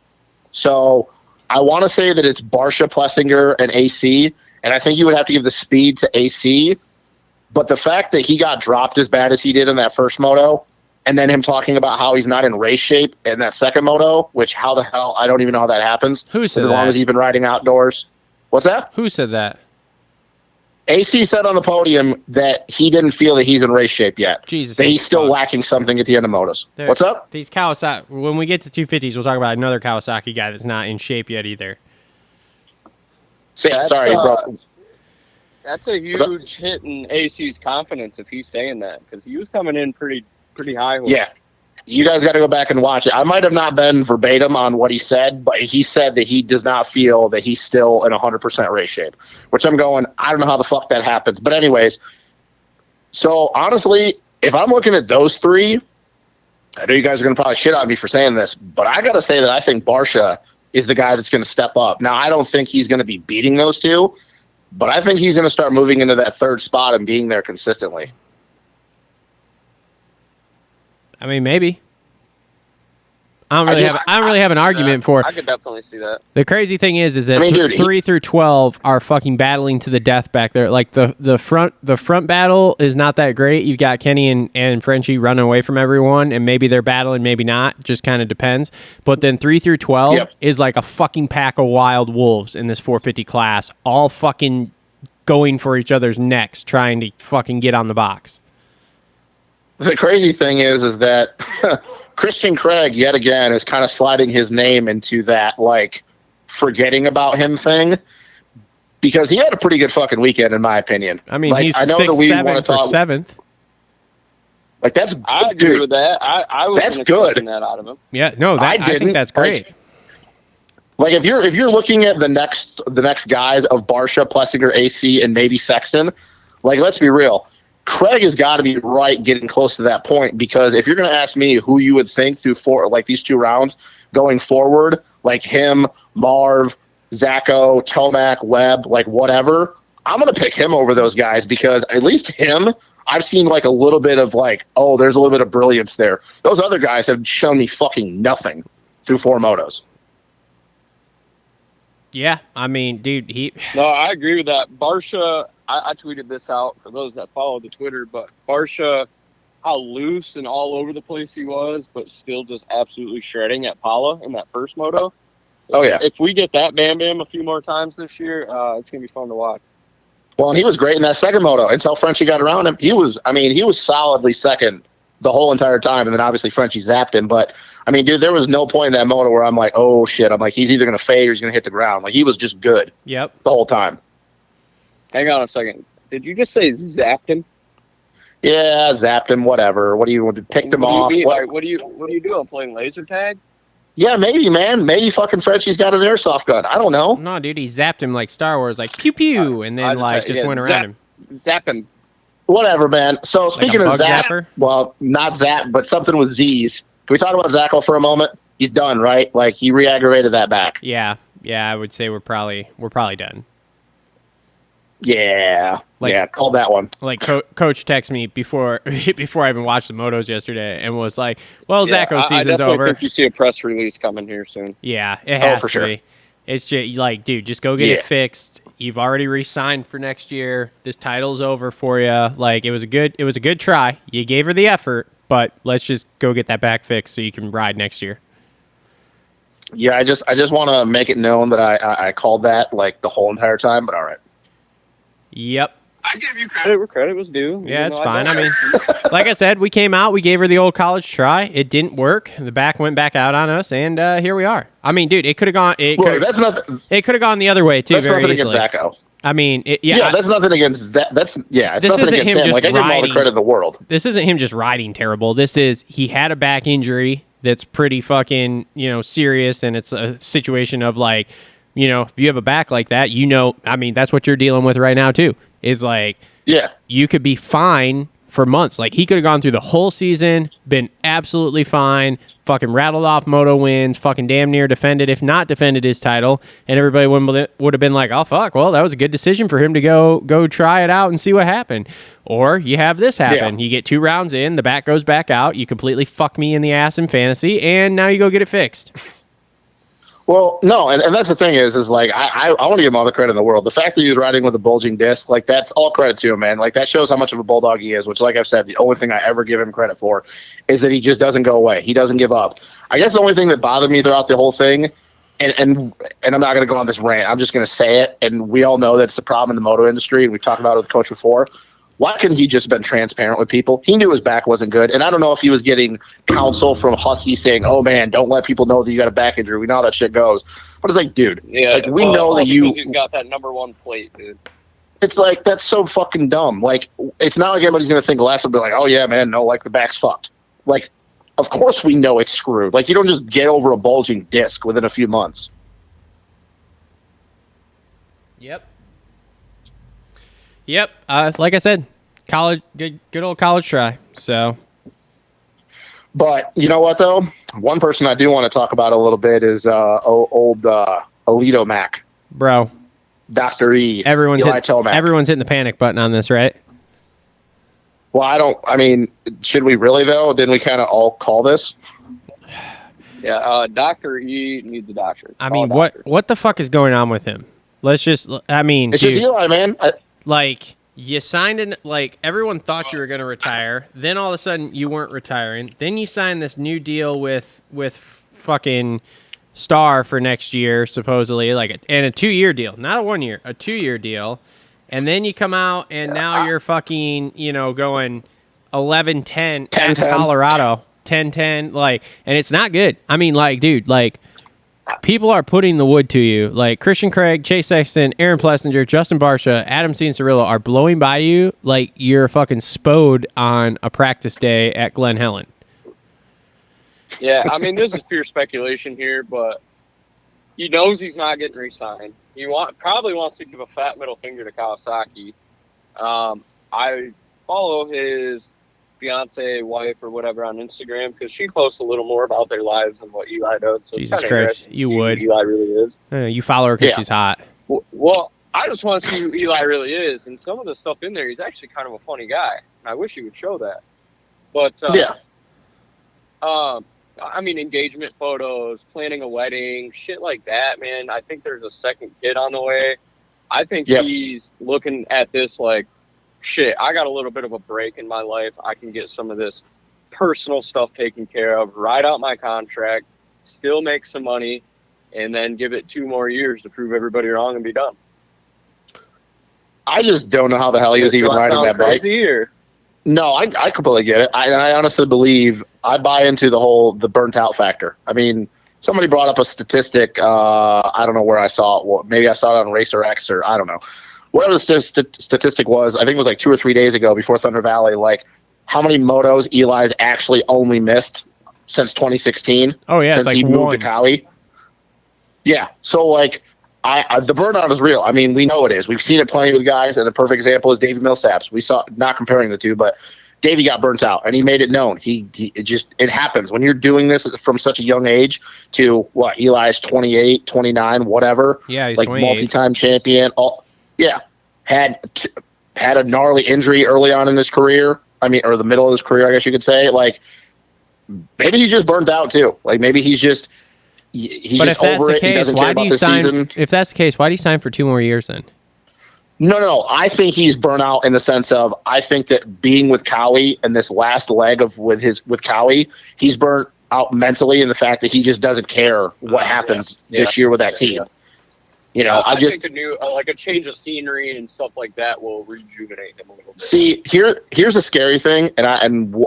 So I want to say that it's Barsha, Plessinger, and AC, and I think you would have to give the speed to AC. But the fact that he got dropped as bad as he did in that first moto, and then him talking about how he's not in race shape in that second moto, which how the hell, I don't even know how that happens. Who said that? As long as he's been riding outdoors. What's that? Who said that? AC said on the podium that he didn't feel that he's in race shape yet. Jesus. That he's still lacking something at the end of motos. What's up? These Kawasaki, when we get to 250s, we'll talk about another Kawasaki guy that's not in shape yet either. Sorry, bro. That's a huge hit in AC's confidence if he's saying that, because he was coming in pretty high. Yeah. You guys got to go back and watch it. I might have not been verbatim on what he said, but he said that he does not feel that he's still in 100% race shape, which I'm going, I don't know how the fuck that happens. But anyways, so honestly, if I'm looking at those 3, I know you guys are going to probably shit on me for saying this, but I got to say that I think Barsha is the guy that's going to step up. Now, I don't think he's going to be beating those 2, but I think he's going to start moving into that 3rd spot and being there consistently. I mean, maybe. I don't really have an argument for it. I could definitely see that. The crazy thing is that 3 through 12 are fucking battling to the death back there. Like the front battle is not that great. You've got Kenny and Frenchie running away from everyone, and maybe they're battling, maybe not. Just kind of depends. But then 3 through 12 is like a fucking pack of wild wolves in this 450 class, all fucking going for each other's necks, trying to fucking get on the box. The crazy thing is that Christian Craig, yet again, is kind of sliding his name into that, like, forgetting about him thing, because he had a pretty good fucking weekend, in my opinion. I mean, like, he's I know 6'7" for 7th. Like, that's I agree with that. I was expecting that out of him. Yeah, no, I think that's great. Like if you're looking at the next guys of Barsha, Plessinger, AC, and maybe Sexton, like, let's be real. Craig has got to be right getting close to that point, because if you're going to ask me who you would think through these 2 rounds going forward, like him, Marv, Zacho, Tomac, Webb, like whatever, I'm going to pick him over those guys, because at least him, I've seen like a little bit of like, oh, there's a little bit of brilliance there. Those other guys have shown me fucking nothing through 4 motos. Yeah, I mean, dude, No, I agree with that. Barsha, I tweeted this out for those that follow the Twitter, but Barsha how loose and all over the place he was, but still just absolutely shredding at Pala in that first moto. Oh yeah. If we get that Bam Bam a few more times this year, it's gonna be fun to watch. Well, and he was great in that second moto until Frenchie got around him. He was solidly second the whole entire time, and then obviously Frenchie zapped him. But I mean, dude, there was no point in that moto where I'm like, oh shit. I'm like, he's either gonna fade or he's gonna hit the ground. Like he was just good. Yep. The whole time. Hang on a second. Did you just say zapped him? Yeah, zapped him. Whatever. What do you picked him off? What do you do? I'm playing laser tag. Yeah, maybe, man. Maybe fucking Frenchie's got an airsoft gun. I don't know. No, dude, he zapped him like Star Wars, like pew pew, and then just went around him. Zap him. Whatever, man. So speaking of zap, zapper? well, not zap, but something with Z's. Can we talk about Zacho for a moment? He's done, right? Like he re-aggravated that back. Yeah, I would say we're probably done. Yeah, called that one. Like coach texted me before I even watched the motos yesterday and was like, "Well, Zacho's season's over." I think you see a press release coming here soon. Yeah, it has for to sure. be. It's just like, dude, just go get it fixed. You've already re-signed for next year. This title's over for you. Like it was a good try. You gave her the effort, but let's just go get that back fixed so you can ride next year. Yeah, I just want to make it known that I called that like the whole entire time. But all right. Yep. I give you credit where credit was due. Yeah, it's fine. I mean, like I said, we came out, we gave her the old college try. It didn't work. The back went back out on us, and here we are. I mean, dude, it could have gone. It could have gone the other way too. That's very nothing easily. against Zacho. I mean, that's nothing against that. It's This nothing isn't against him him. just Like I give him all the credit in the world. This isn't him just riding terrible. This is he had a back injury that's pretty fucking serious, and it's a situation of like, if you have a back like that, I mean, that's what you're dealing with right now too. Is like, you could be fine for months. Like he could have gone through the whole season, been absolutely fine, fucking rattled off moto wins, fucking damn near defended, if not defended his title, and everybody would have been like, oh fuck, well that was a good decision for him to go try it out and see what happened. Or you have this happen, you get 2 rounds in, the back goes back out, you completely fuck me in the ass in fantasy, and now you go get it fixed. Well, no, and that's the thing is like I want to give him all the credit in the world. The fact that he was riding with a bulging disc, like that's all credit to him, man. Like that shows how much of a bulldog he is. Which, like I've said, the only thing I ever give him credit for is that he just doesn't go away. He doesn't give up. I guess the only thing that bothered me throughout the whole thing, and I'm not going to go on this rant. I'm just going to say it, and we all know that it's a problem in the moto industry. And we talked about it with Coach before. Why couldn't he just been transparent with people? He knew his back wasn't good. And I don't know if he was getting counsel from Husky saying, oh, man, don't let people know that you got a back injury. We know how that shit goes. But it's like, dude, we know that he's got that #1 plate, dude. It's like, that's so fucking dumb. Like, it's not like anybody's going to think less will be like, oh, yeah, man, no, like the back's fucked. Like, of course we know it's screwed. Like, you don't just get over a bulging disc within a few months. Yep. Like I said, college, good old college try. So, but you know what though? One person I do want to talk about a little bit is old Alito Mac, bro. Dr. E. Everyone's hitting the panic button on this, right? Well, I mean, should we really though? Didn't we kind of all call this? Yeah, Dr. E needs a doctor. I mean, what the fuck is going on with him? It's just Eli, man. Like, you signed in, like, everyone thought you were going to retire. Then all of a sudden, you weren't retiring. Then you signed this new deal with fucking Star for next year, supposedly, and a 2-year deal. Not a 1 year, a 2-year deal. And then you come out, and now you're fucking, going 11-10 at Colorado. 10-10, and it's not good. I mean, dude, people are putting the wood to you. Like Christian Craig, Chase Sexton, Aaron Plessinger, Justin Barsha, Adam Cianciarillo are blowing by you like you're fucking spode on a practice day at Glen Helen. Yeah, I mean, this is pure speculation here, but he knows he's not getting re-signed. He probably wants to give a fat middle finger to Kawasaki. I follow his fiance, wife, or whatever on Instagram because she posts a little more about their lives than what Eli does. So Jesus Christ, you would. Who Eli really is. You follow her because she's hot. Well, I just want to see who Eli really is, and some of the stuff in there, he's actually kind of a funny guy. I wish he would show that. But I mean, engagement photos, planning a wedding, shit like that, man. I think there's a second kid on the way. I think he's looking at this like, shit, I got a little bit of a break in my life. I can get some of this personal stuff taken care of, ride out my contract, still make some money, and then give it 2 more years to prove everybody wrong and be done. I just don't know how the hell he was even riding that bike. Or? No, I completely get it. I honestly believe, I buy into the burnt out factor. I mean, somebody brought up a statistic. I don't know where I saw it. Well, maybe I saw it on Racer X, or I don't know. Whatever the statistic was, I think it was like 2 or 3 days ago before Thunder Valley, like how many motos Eli's actually only missed since 2016. Oh, yeah. Since like he moved to Cowie. Yeah. So, like, the burnout is real. I mean, we know it is. We've seen it plenty with guys, and the perfect example is Davey Millsaps. We saw, not comparing the two, but Davey got burnt out, and he made it known. It happens. When you're doing this from such a young age to, what, Eli's 28, 29, whatever. Yeah, he's like 28. Multi-time champion. Had a gnarly injury early on in his career. I mean, or the middle of his career, I guess you could say. Like, maybe he's just burnt out too. Like, maybe he's just over it. He doesn't care about the season. If that's the case, why do you sign for 2 more years then? No. I think he's burnt out in the sense of, I think that being with Cowie and this last leg with Cowie, he's burnt out mentally in the fact that he just doesn't care what happens this year with that team. Yeah. You know, I think a new, like a change of scenery and stuff like that will rejuvenate him a little bit. See, here's a scary thing, and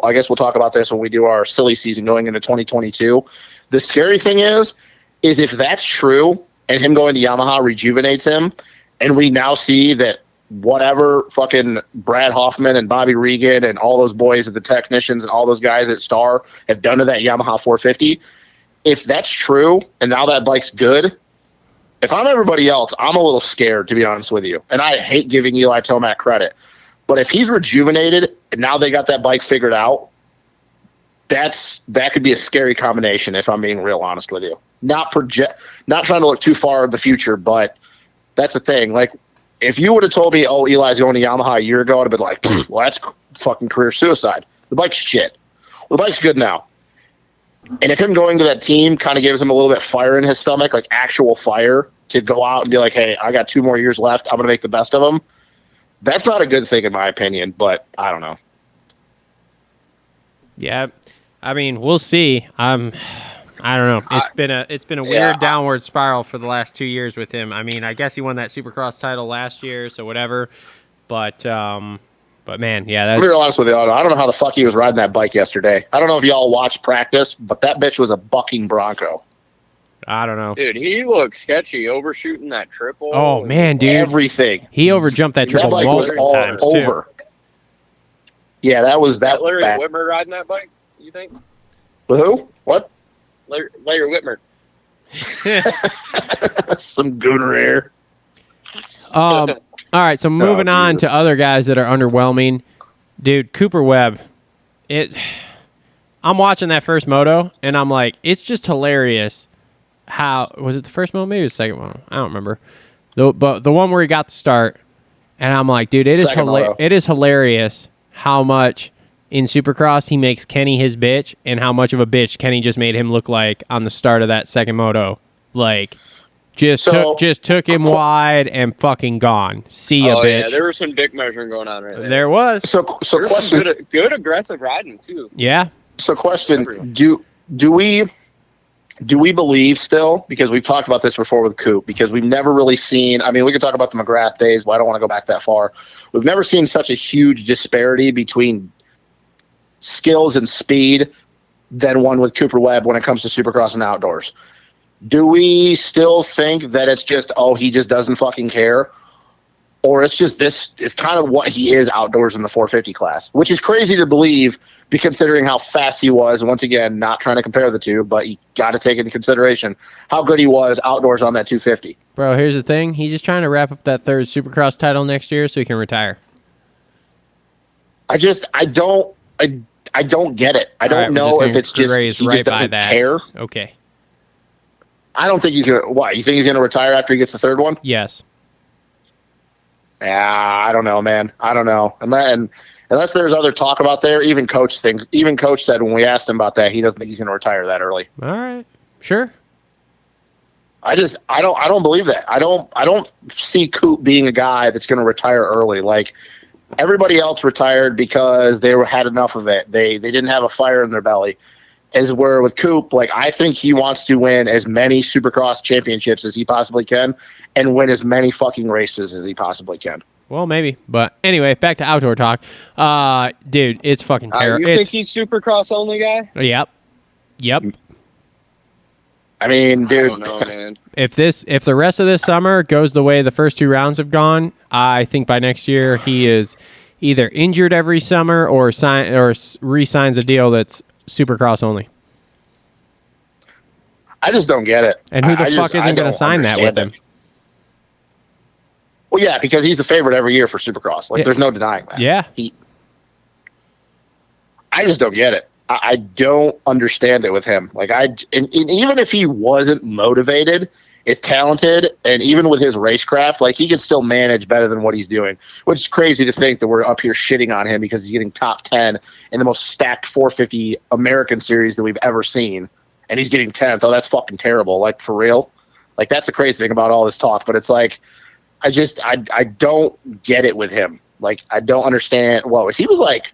I guess we'll talk about this when we do our silly season going into 2022. The scary thing is if that's true and him going to Yamaha rejuvenates him, and we now see that whatever fucking Brad Hoffman and Bobby Regan and all those boys at the technicians and all those guys at Star have done to that Yamaha 450, if that's true and now that bike's good, if I'm everybody else, I'm a little scared, to be honest with you. And I hate giving Eli Tomac credit. But if he's rejuvenated and now they got that bike figured out, that could be a scary combination, if I'm being real honest with you. Not trying to look too far in the future, but that's the thing. Like, if you would have told me, oh, Eli's going to Yamaha a year ago, I'd have been like, well, that's fucking career suicide. The bike's shit. Well, the bike's good now. And if him going to that team kind of gives him a little bit of fire in his stomach, like actual fire, to go out and be like, hey, I got 2 more years left, I'm going to make the best of them, that's not a good thing in my opinion, but I don't know. Yeah, I mean, we'll see. I don't know. It's been a weird downward spiral for the last 2 years with him. I mean, I guess he won that Supercross title last year, so whatever. But man, yeah, that's... I'm real honest with you. I don't know how the fuck he was riding that bike yesterday. I don't know if y'all watched practice, but that bitch was a bucking Bronco. I don't know. Dude, he looked sketchy, overshooting that triple. Oh, man, dude. Everything. He overjumped that triple multiple times, over. Too. Yeah, that was that. Larry Whitmer riding that bike, you think? With who? What? Larry Whitmer. Some gooner air. All right, so moving on to other guys that are underwhelming. Dude, Cooper Webb. I'm watching that first moto, and I'm like, it's just hilarious. How was it the first moto? Maybe it was the second one. I don't remember. But the one where he got the start, and I'm like, dude, it is hilarious how much in Supercross he makes Kenny his bitch, and how much of a bitch Kenny just made him look like on the start of that second moto. Like, just took him wide and fucking gone. See ya, bitch. Yeah, there was some dick measuring going on right there. There was. So question. Good aggressive riding too. Yeah. So question: Do we believe still, because we've talked about this before with Coop, because we've never really seen, I mean, we could talk about the McGrath days, but I don't want to go back that far. We've never seen such a huge disparity between skills and speed than one with Cooper Webb when it comes to Supercross and outdoors. Do we still think that it's just, oh, he just doesn't fucking care? Or it's just this is kind of what he is outdoors in the 450 class, which is crazy to believe, considering how fast he was. And once again, not trying to compare the two, but you got to take into consideration how good he was outdoors on that 250. Bro, here's the thing. He's just trying to wrap up that third Supercross title next year so he can retire. I don't get it. I don't know if it's just he just doesn't care. Okay. I don't think he's going to. What, you think he's going to retire after he gets the third one? Yes. Yeah, I don't know, man. I don't know. Unless there's other talk about there, even Coach said when we asked him about that, he doesn't think he's going to retire that early. All right. Sure. I don't believe that. I don't see Coop being a guy that's going to retire early. Like, everybody else retired because had enough of it. They didn't have a fire in their belly. As where with Coop, like I think he wants to win as many Supercross championships as he possibly can and win as many fucking races as he possibly can. Well, maybe. But anyway, back to outdoor talk. Dude, it's fucking terrible. You think he's Supercross only guy? Yep. I mean, dude. I don't know, man. If the rest of this summer goes the way the first 2 rounds have gone, I think by next year he is either injured every summer or re-signs a deal that's Supercross only. I just don't get it. And who the fuck isn't going to sign that with him? Well, yeah, because he's the favorite every year for Supercross. Like, there's no denying that. Yeah. I just don't get it. I don't understand it with him. Like, and even if he wasn't motivated, is talented, and even with his racecraft, like he can still manage better than what he's doing, which is crazy to think that we're up here shitting on him because he's getting top 10 in the most stacked 450 American series that we've ever seen, and he's getting 10th. Oh, that's fucking terrible. Like, for real? Like, that's the crazy thing about all this talk, but it's like, I don't get it with him. Like, I don't understand. Well, he was like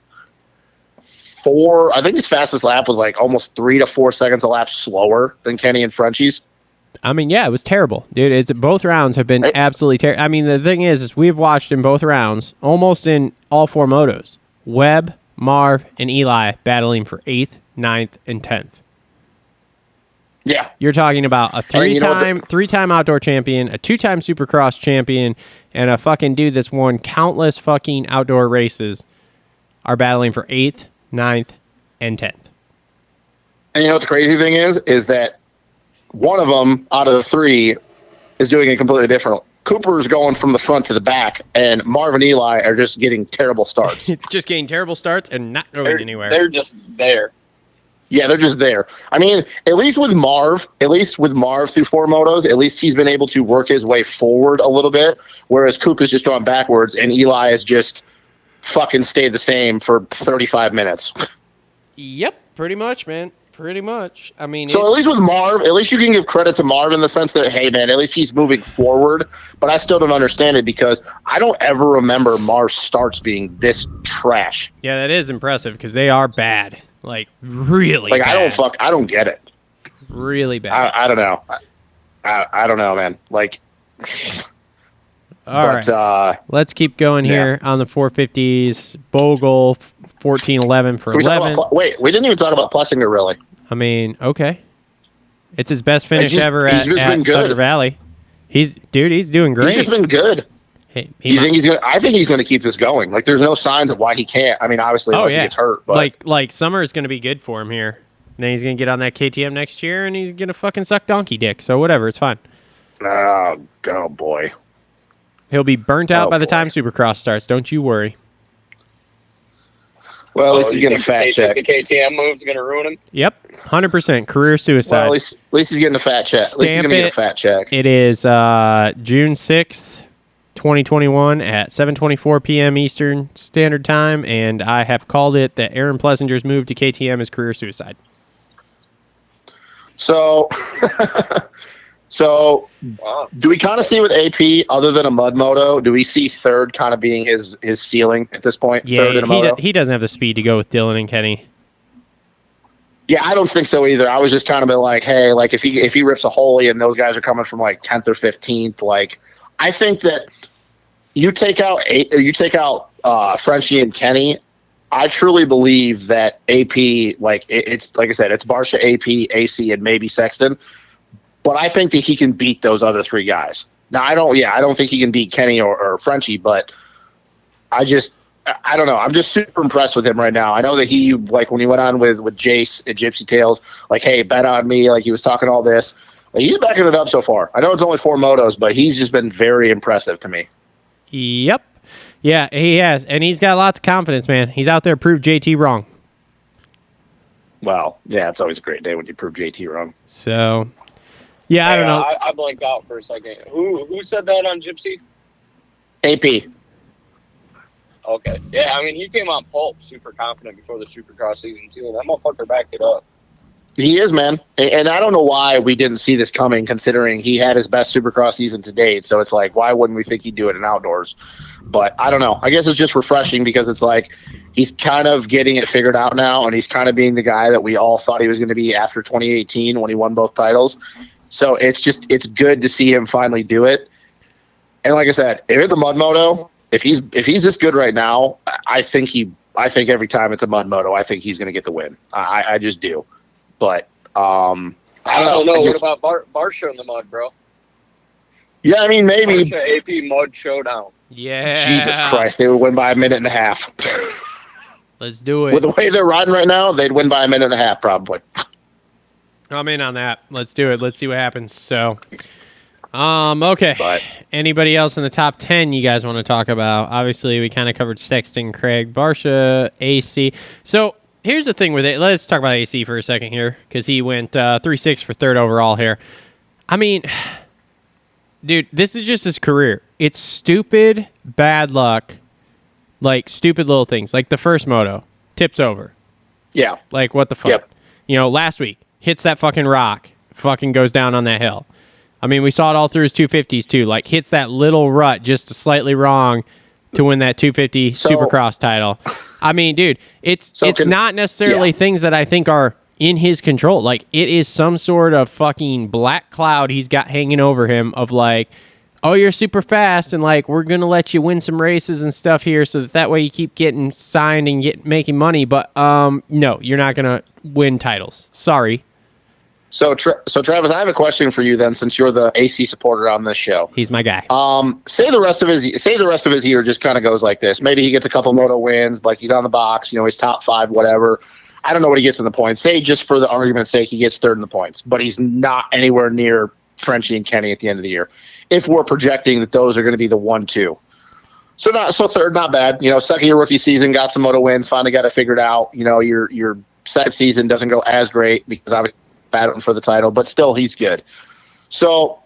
I think his fastest lap was like almost 3 to 4 seconds a lap slower than Kenny and Frenchie's. I mean, yeah, it was terrible, dude. Both rounds have been absolutely terrible. I mean, the thing is we've watched in both rounds, almost in all 4 motos, Webb, Marv, and Eli battling for 8th, 9th, and 10th. Yeah. You're talking about a three-time outdoor champion, a 2-time Supercross champion, and a fucking dude that's won countless fucking outdoor races are battling for 8th, 9th, and 10th. And you know what the crazy thing is that one of them out of the 3 is doing it completely different. Cooper's going from the front to the back, and Marv and Eli are just getting terrible starts. Just getting terrible starts and not going anywhere. They're just there. Yeah, they're just there. I mean, at least with Marv through 4 motos, at least he's been able to work his way forward a little bit, whereas Coop has just gone backwards, and Eli has just fucking stayed the same for 35 minutes. Yep, pretty much, man. Pretty much. I mean, so at least with Marv, at least you can give credit to Marv in the sense that, hey, man, at least he's moving forward. But I still don't understand it because I don't ever remember Marv's starts being this trash. Yeah, that is impressive because they are bad. Like, really bad. I don't get it. Really bad. I don't know. I don't know, man. Like, all right. Let's keep going here on the 450s. Bogle, 14-11 for 11. Wait, we didn't even talk about Plessinger, really. I mean, okay. It's his best finish ever at Thunder Valley. He's doing great. He's just been good. I think he's gonna keep this going. Like, there's no signs of why he can't. I mean, obviously, unless he gets hurt. But like summer is gonna be good for him here. Then he's gonna get on that KTM next year, and he's gonna fucking suck donkey dick. So whatever, it's fine. Oh boy. He'll be burnt out by the time Supercross starts. Don't you worry. Well, at least he's getting a fat check. The KTM move's going to ruin him? Yep, 100% career suicide. Well, at least he's getting a fat check. At least he's going to get a fat check. It is June 6th, 2021 at 7:24 p.m. Eastern Standard Time, and I have called it that Aaron Plessinger's move to KTM is career suicide. So... So, do we kind of see with AP, other than a mud moto, do we see third kind of being his ceiling at this point? Yeah, third in a moto? He doesn't have the speed to go with Dylan and Kenny. Yeah, I don't think so either. I was just kind of been like, hey, like if he rips a holy and those guys are coming from like 10th or 15th, like I think that you take out Frenchie and Kenny. I truly believe that AP, like it's like I said, it's Barsha, AP, AC, and maybe Sexton. But I think that he can beat those other 3 guys. Now, I don't think he can beat Kenny or Frenchie, but I don't know. I'm just super impressed with him right now. I know that he, like, when he went on with Jace at Gypsy Tales, like, hey, bet on me. Like, he was talking all this. Like, he's backing it up so far. I know it's only 4 motos, but he's just been very impressive to me. Yep. Yeah, he has. And he's got lots of confidence, man. He's out there to prove JT wrong. Well, yeah, it's always a great day when you prove JT wrong. So... yeah, I don't know. I blanked out for a second. Who said that on Gypsy? AP. Okay. Yeah, I mean, he came on Pulp super confident before the Supercross season, too, and that motherfucker backed it up. He is, man. And I don't know why we didn't see this coming, considering he had his best Supercross season to date. So it's like, why wouldn't we think he'd do it in outdoors? But I don't know. I guess it's just refreshing because it's like he's kind of getting it figured out now, and he's kind of being the guy that we all thought he was going to be after 2018 when he won both titles. So it's good to see him finally do it. And like I said, if it's a mud moto, if he's this good right now, I think every time it's a mud moto, I think he's going to get the win. I just do. But I don't know. What about Barsha in the mud, bro? Yeah, I mean, maybe. Barsha AP mud showdown. Yeah. Jesus Christ, they would win by a minute and a half. Let's do it. With the way they're riding right now, they'd win by a minute and a half probably. I'm in on that. Let's do it. Let's see what happens. So, okay. But Anybody else in the top 10 you guys want to talk about? Obviously, we kind of covered Sexton, Craig, Barsha, AC. So, here's the thing with it. Let's talk about AC for a second here because he went 3-6 for third overall here. I mean, dude, this is just his career. It's stupid, bad luck, like stupid little things. Like the first moto, tips over. yeah. Like, what the fuck? Yep. You know, last week, hits that fucking rock, fucking goes down on that hill. I mean, we saw it all through his 250s, too. Like, hits that little rut just slightly wrong to win that 250 Supercross title. I mean, dude, it's not necessarily things that I think are in his control. Like, it is some sort of fucking black cloud he's got hanging over him of like, oh, you're super fast, and like we're gonna let you win some races and stuff here, so that way you keep getting signed and making money. But no, you're not gonna win titles. Sorry. So Travis, I have a question for you then, since you're the AC supporter on this show. He's my guy. Say the rest of his year just kind of goes like this. Maybe he gets a couple moto wins, like he's on the box, he's top 5, whatever. I don't know what he gets in the points. Say, just for the argument's sake, he gets third in the points, but he's not anywhere near Frenchie and Kenny at the end of the year. If we're projecting that those are going to be the 1-2. So third, not bad. Second year rookie season, got some moto wins, finally got it figured out. Your second season doesn't go as great because I was battling for the title, but still he's good. So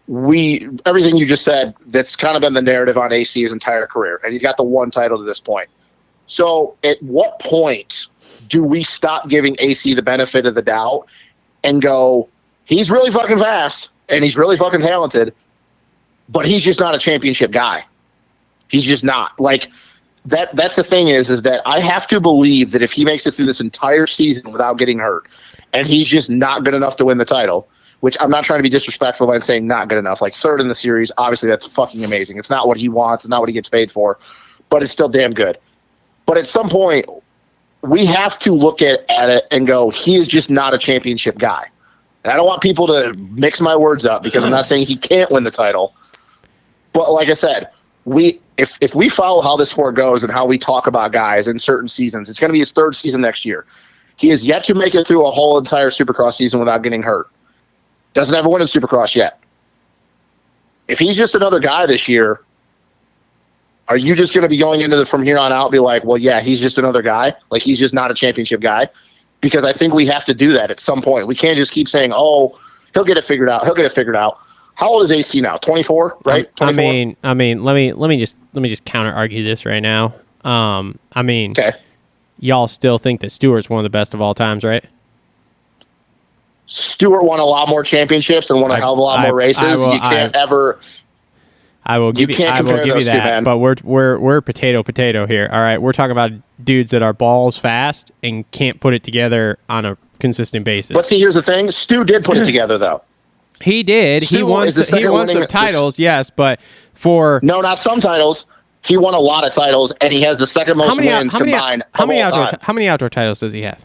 everything you just said, that's kind of been the narrative on AC's entire career, and he's got the one title to this point. So at what point do we stop giving AC the benefit of the doubt and go, he's really fucking fast and he's really fucking talented, but he's just not a championship guy. He's just not. Like, that's the thing is that I have to believe that if he makes it through this entire season without getting hurt, and he's just not good enough to win the title, which I'm not trying to be disrespectful by saying not good enough. Like, third in the series, obviously that's fucking amazing. It's not what he wants. It's not what he gets paid for, but it's still damn good. But at some point, we have to look at it and go, he is just not a championship guy. And I don't want people to mix my words up because I'm not saying he can't win the title. But like I said, if we follow how this sport goes and how we talk about guys in certain seasons, it's going to be his third season next year. He has yet to make it through a whole entire Supercross season without getting hurt. Doesn't have a win in Supercross yet. If he's just another guy this year, are you just going to be going into from here on out be like, well, yeah, he's just another guy? Like, he's just not a championship guy? Because I think we have to do that at some point. We can't just keep saying, oh, he'll get it figured out. He'll get it figured out. How old is AC now? 24, right? 24? I mean, let me just counter argue this right now. Okay. Y'all still think that Stewart's one of the best of all times, right? Stewart won a lot more championships and won a hell of a lot more races. You can't ever. I will give you that, but we're potato here. All right, we're talking about dudes that are balls fast and can't put it together on a consistent basis. But see, here's the thing: Stu did put it together, though. He did. He won some titles, yes, but not some titles. He won a lot of titles, and he has the second most wins combined. How many outdoor titles does he have?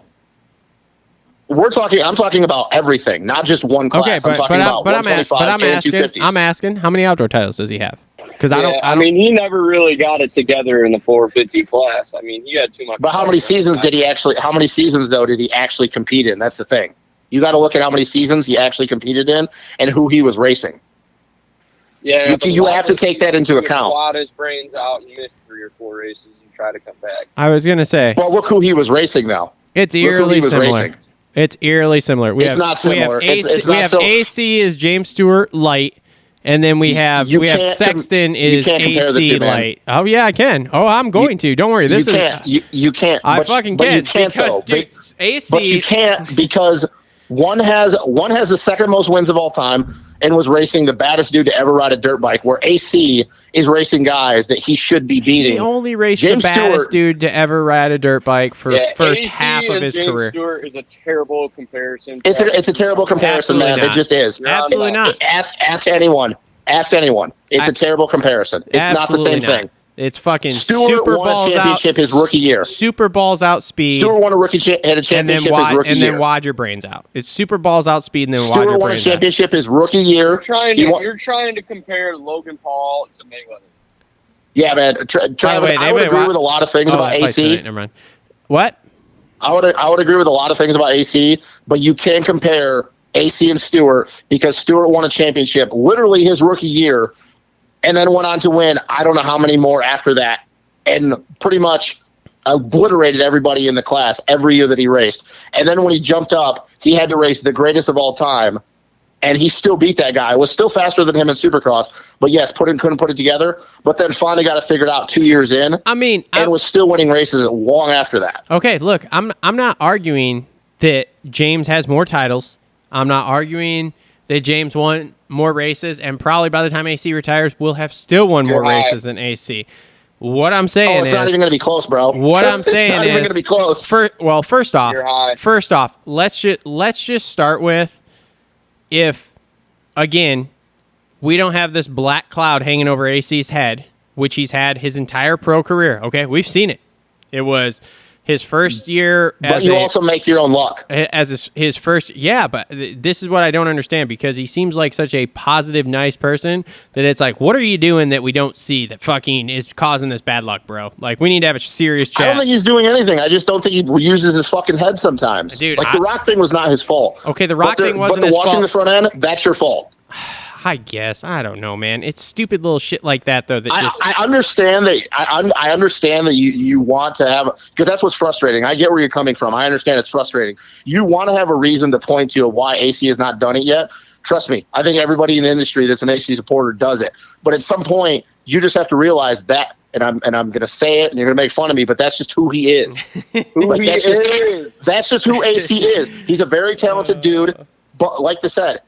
I'm talking about everything, not just one class. I'm talking about 125s and 250s. I'm asking, how many outdoor titles does he have? Because I mean, he never really got it together in the 450 class. I mean, he had too much. But how many seasons did he actually? How many seasons though did he actually compete in? That's the thing. You got to look at how many seasons he actually competed in and who he was racing. Yeah, you have to take that into account. Swat his brains out and miss 3 or 4 races and try to come back. I was gonna say. Well, look who he was racing though. It's eerily similar. It's eerily similar. It's not similar. We have AC is James Stewart light, and then we have Sexton is AC light. Oh yeah, I can. Oh, I'm going to. Don't worry. You can't. I fucking can. You can't because, though. AC. But you can't because one has the second most wins of all time, and was racing the baddest dude to ever ride a dirt bike, where AC is racing guys that he should be beating. He only raced James the baddest Stewart, dude to ever ride a dirt bike for first AC half of his James career. Stewart is a terrible comparison. It's a terrible comparison, Absolutely man. not. It just is. Absolutely not. Ask anyone. Ask anyone. It's a terrible comparison. It's not the same thing. It's fucking Stewart super won a balls championship out. his rookie year. Super balls out speed. Stewart won a had a championship his rookie year. And then wad your brains out. It's super balls out speed and then wad Stewart your won a brains out. championship his rookie year. You're trying to compare Logan Paul to Mayweather. Yeah, man. Travis, I would agree with a lot of things about AC. Never mind. What? I would agree with a lot of things about AC, but you can't compare AC and Stewart because Stewart won a championship literally his rookie year and then went on to win I don't know how many more after that and pretty much obliterated everybody in the class every year that he raced. And then when he jumped up, he had to race the greatest of all time, and he still beat that guy. Was still faster than him in Supercross, but yes, couldn't put it together. But then finally got it figured out 2 years in. And was still winning races long after that. Okay, look, I'm not arguing that James has more titles. I'm not arguing that James won more races, and probably by the time AC retires, we'll have still won more races than AC. What I'm saying it's not even going to be close, bro. What I'm saying it's not even going to be close. First off, let's just start with, if again we don't have this black cloud hanging over AC's head, which he's had his entire pro career. Okay, we've seen it. It was his first year. But you also make your own luck. As his first, yeah, but this is what I don't understand, because he seems like such a positive, nice person that it's like, what are you doing that we don't see that fucking is causing this bad luck, bro? Like, we need to have a serious chat. I don't think he's doing anything. I just don't think he uses his fucking head sometimes. Dude, like the rock thing was not his fault. Okay, the rock thing wasn't his fault. But the washing the front end, that's your fault. I guess. I don't know, man. It's stupid little shit like that, though. That I understand that. I understand that you want to have, because that's what's frustrating. I get where you're coming from. I understand it's frustrating. You want to have a reason to point to why AC has not done it yet. Trust me. I think everybody in the industry that's an AC supporter does it. But at some point, you just have to realize that. And I'm going to say it, and you're going to make fun of me, but that's just who he is. That's just who AC is. He's a very talented dude. But like I said,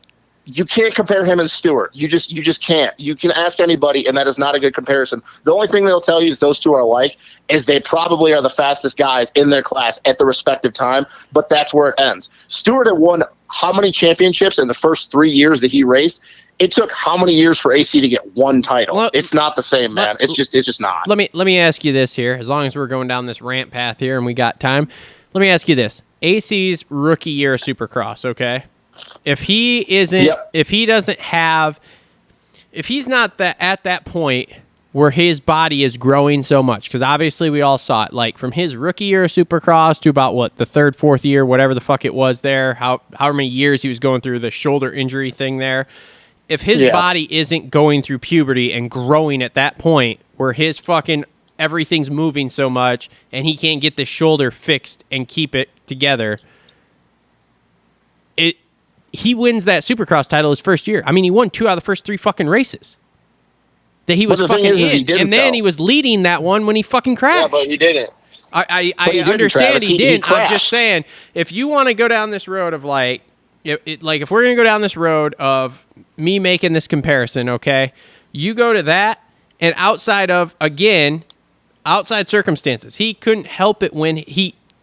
you can't compare him and Stewart. You just can't. You can ask anybody, and that is not a good comparison. The only thing they'll tell you is those two are alike, is they probably are the fastest guys in their class at the respective time, but that's where it ends. Stewart had won how many championships in the first 3 years that he raced? It took how many years for AC to get one title? Well, it's not the same, man. It's just not. Let me ask you this here, as long as we're going down this rant path here and we got time. Let me ask you this. AC's rookie year of Supercross, okay? If he isn't, if he's not at that point where his body is growing so much, because obviously we all saw it, like from his rookie year of Supercross to about the third, fourth year, whatever the fuck it was there, however many years he was going through the shoulder injury thing there. If his body isn't going through puberty and growing at that point where his fucking everything's moving so much and he can't get the shoulder fixed and keep it together, he wins that Supercross title his first year. I mean, he won 2 out of the first 3 fucking races that he was fucking in. And then he was leading that one when he fucking crashed. Yeah, but he didn't. I understand he didn't. I'm just saying, if you want to go down this road of like if we're going to go down this road of me making this comparison, okay, you go to that, and outside circumstances, he couldn't help it when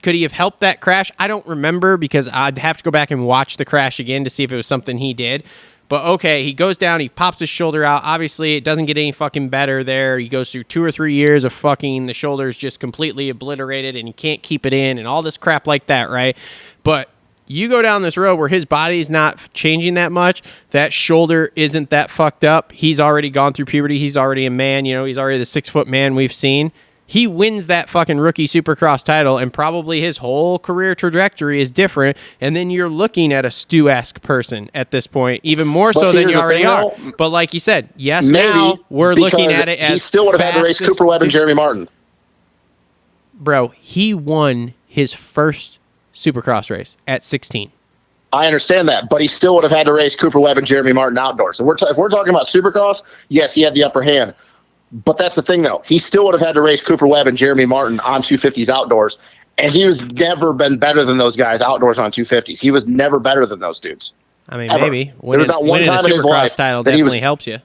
could he have helped that crash? I don't remember, because I'd have to go back and watch the crash again to see if it was something he did. But okay, he goes down, he pops his shoulder out. Obviously, it doesn't get any fucking better there. He goes through 2 or 3 years of fucking the shoulder's just completely obliterated and he can't keep it in and all this crap like that, right? But you go down this road where his body's not changing that much, that shoulder isn't that fucked up. He's already gone through puberty. He's already a man, he's already the 6-foot man we've seen. He wins that fucking rookie Supercross title, and probably his whole career trajectory is different. And then you're looking at a Stu-esque person at this point, even more so than you already are. But like you said, now we're looking at it as he still would have had to race Cooper Webb and Jeremy Martin. Bro, he won his first Supercross race at 16. I understand that, but he still would have had to race Cooper Webb and Jeremy Martin outdoors. If we're talking about Supercross, yes, he had the upper hand. But that's the thing, though. He still would have had to race Cooper Webb and Jeremy Martin on 250s outdoors, and he was never been better than those guys outdoors on 250s. He was never better than those dudes. I mean, Ever. maybe. There was not one winning a time in his Supercross life title that he was- definitely helps you.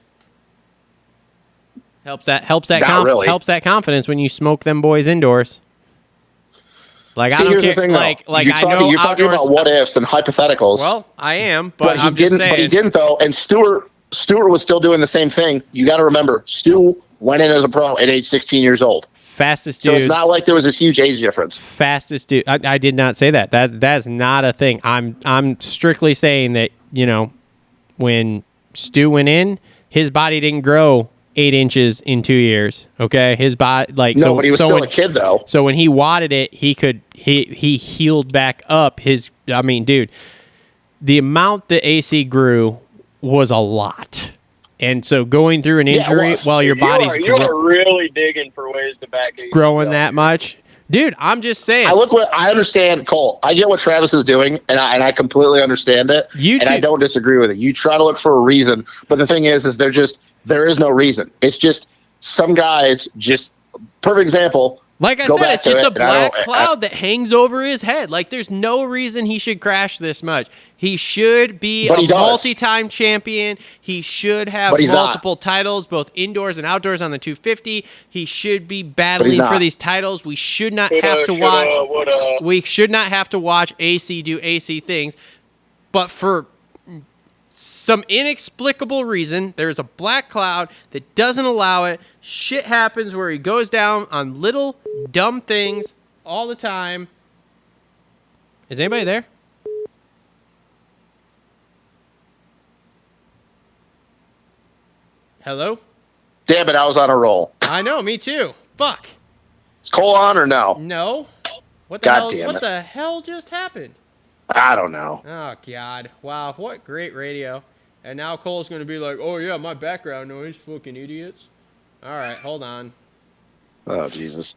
Helps that Not really. helps that confidence when you smoke them boys indoors. Like See, I don't here's care. the thing, like though. I You're know talking outdoors. about what ifs and hypotheticals. Well, I am, but I'm he just didn't. saying. But he didn't though. And Stewart was still doing the same thing. You got to remember, Stu went in as a pro at age 16 years old. Fastest So dudes. it's not like there was this huge age difference. Fastest dude. I did not say that. That's not a thing. I'm strictly saying that, you know, when Stu went in, his body didn't grow 8 inches in 2 years. Okay, his body But he was still a kid though. So when he wadded it, he healed back up his. I mean, dude, the amount the AC grew was a lot. And so going through an injury while your body's you are really digging for ways to back AC growing up. that much, dude. I'm just saying. I understand, Cole. I get what Travis is doing, and I completely understand it. I don't disagree with it. You try to look for a reason, but the thing is there is no reason. It's just some guys just perfect example. Like I said, it's just a black cloud that hangs over his head. Like, there's no reason he should crash this much. He should be a multi-time champion. He should have multiple titles, both indoors and outdoors on the 250. He should be battling for these titles. We should not have to watch. We should not have to watch AC do AC things. But for some inexplicable reason, there's a black cloud that doesn't allow it. Shit happens where he goes down on little dumb things all the time. Is anybody there? Hello? Damn it, I was on a roll. I know, me too. Fuck. Is Cole on or no? No. What the hell just happened? I don't know. Oh, God. Wow, what great radio. And now Cole's going to be like, oh, yeah, my background noise, fucking idiots. All right, hold on. Oh, Jesus.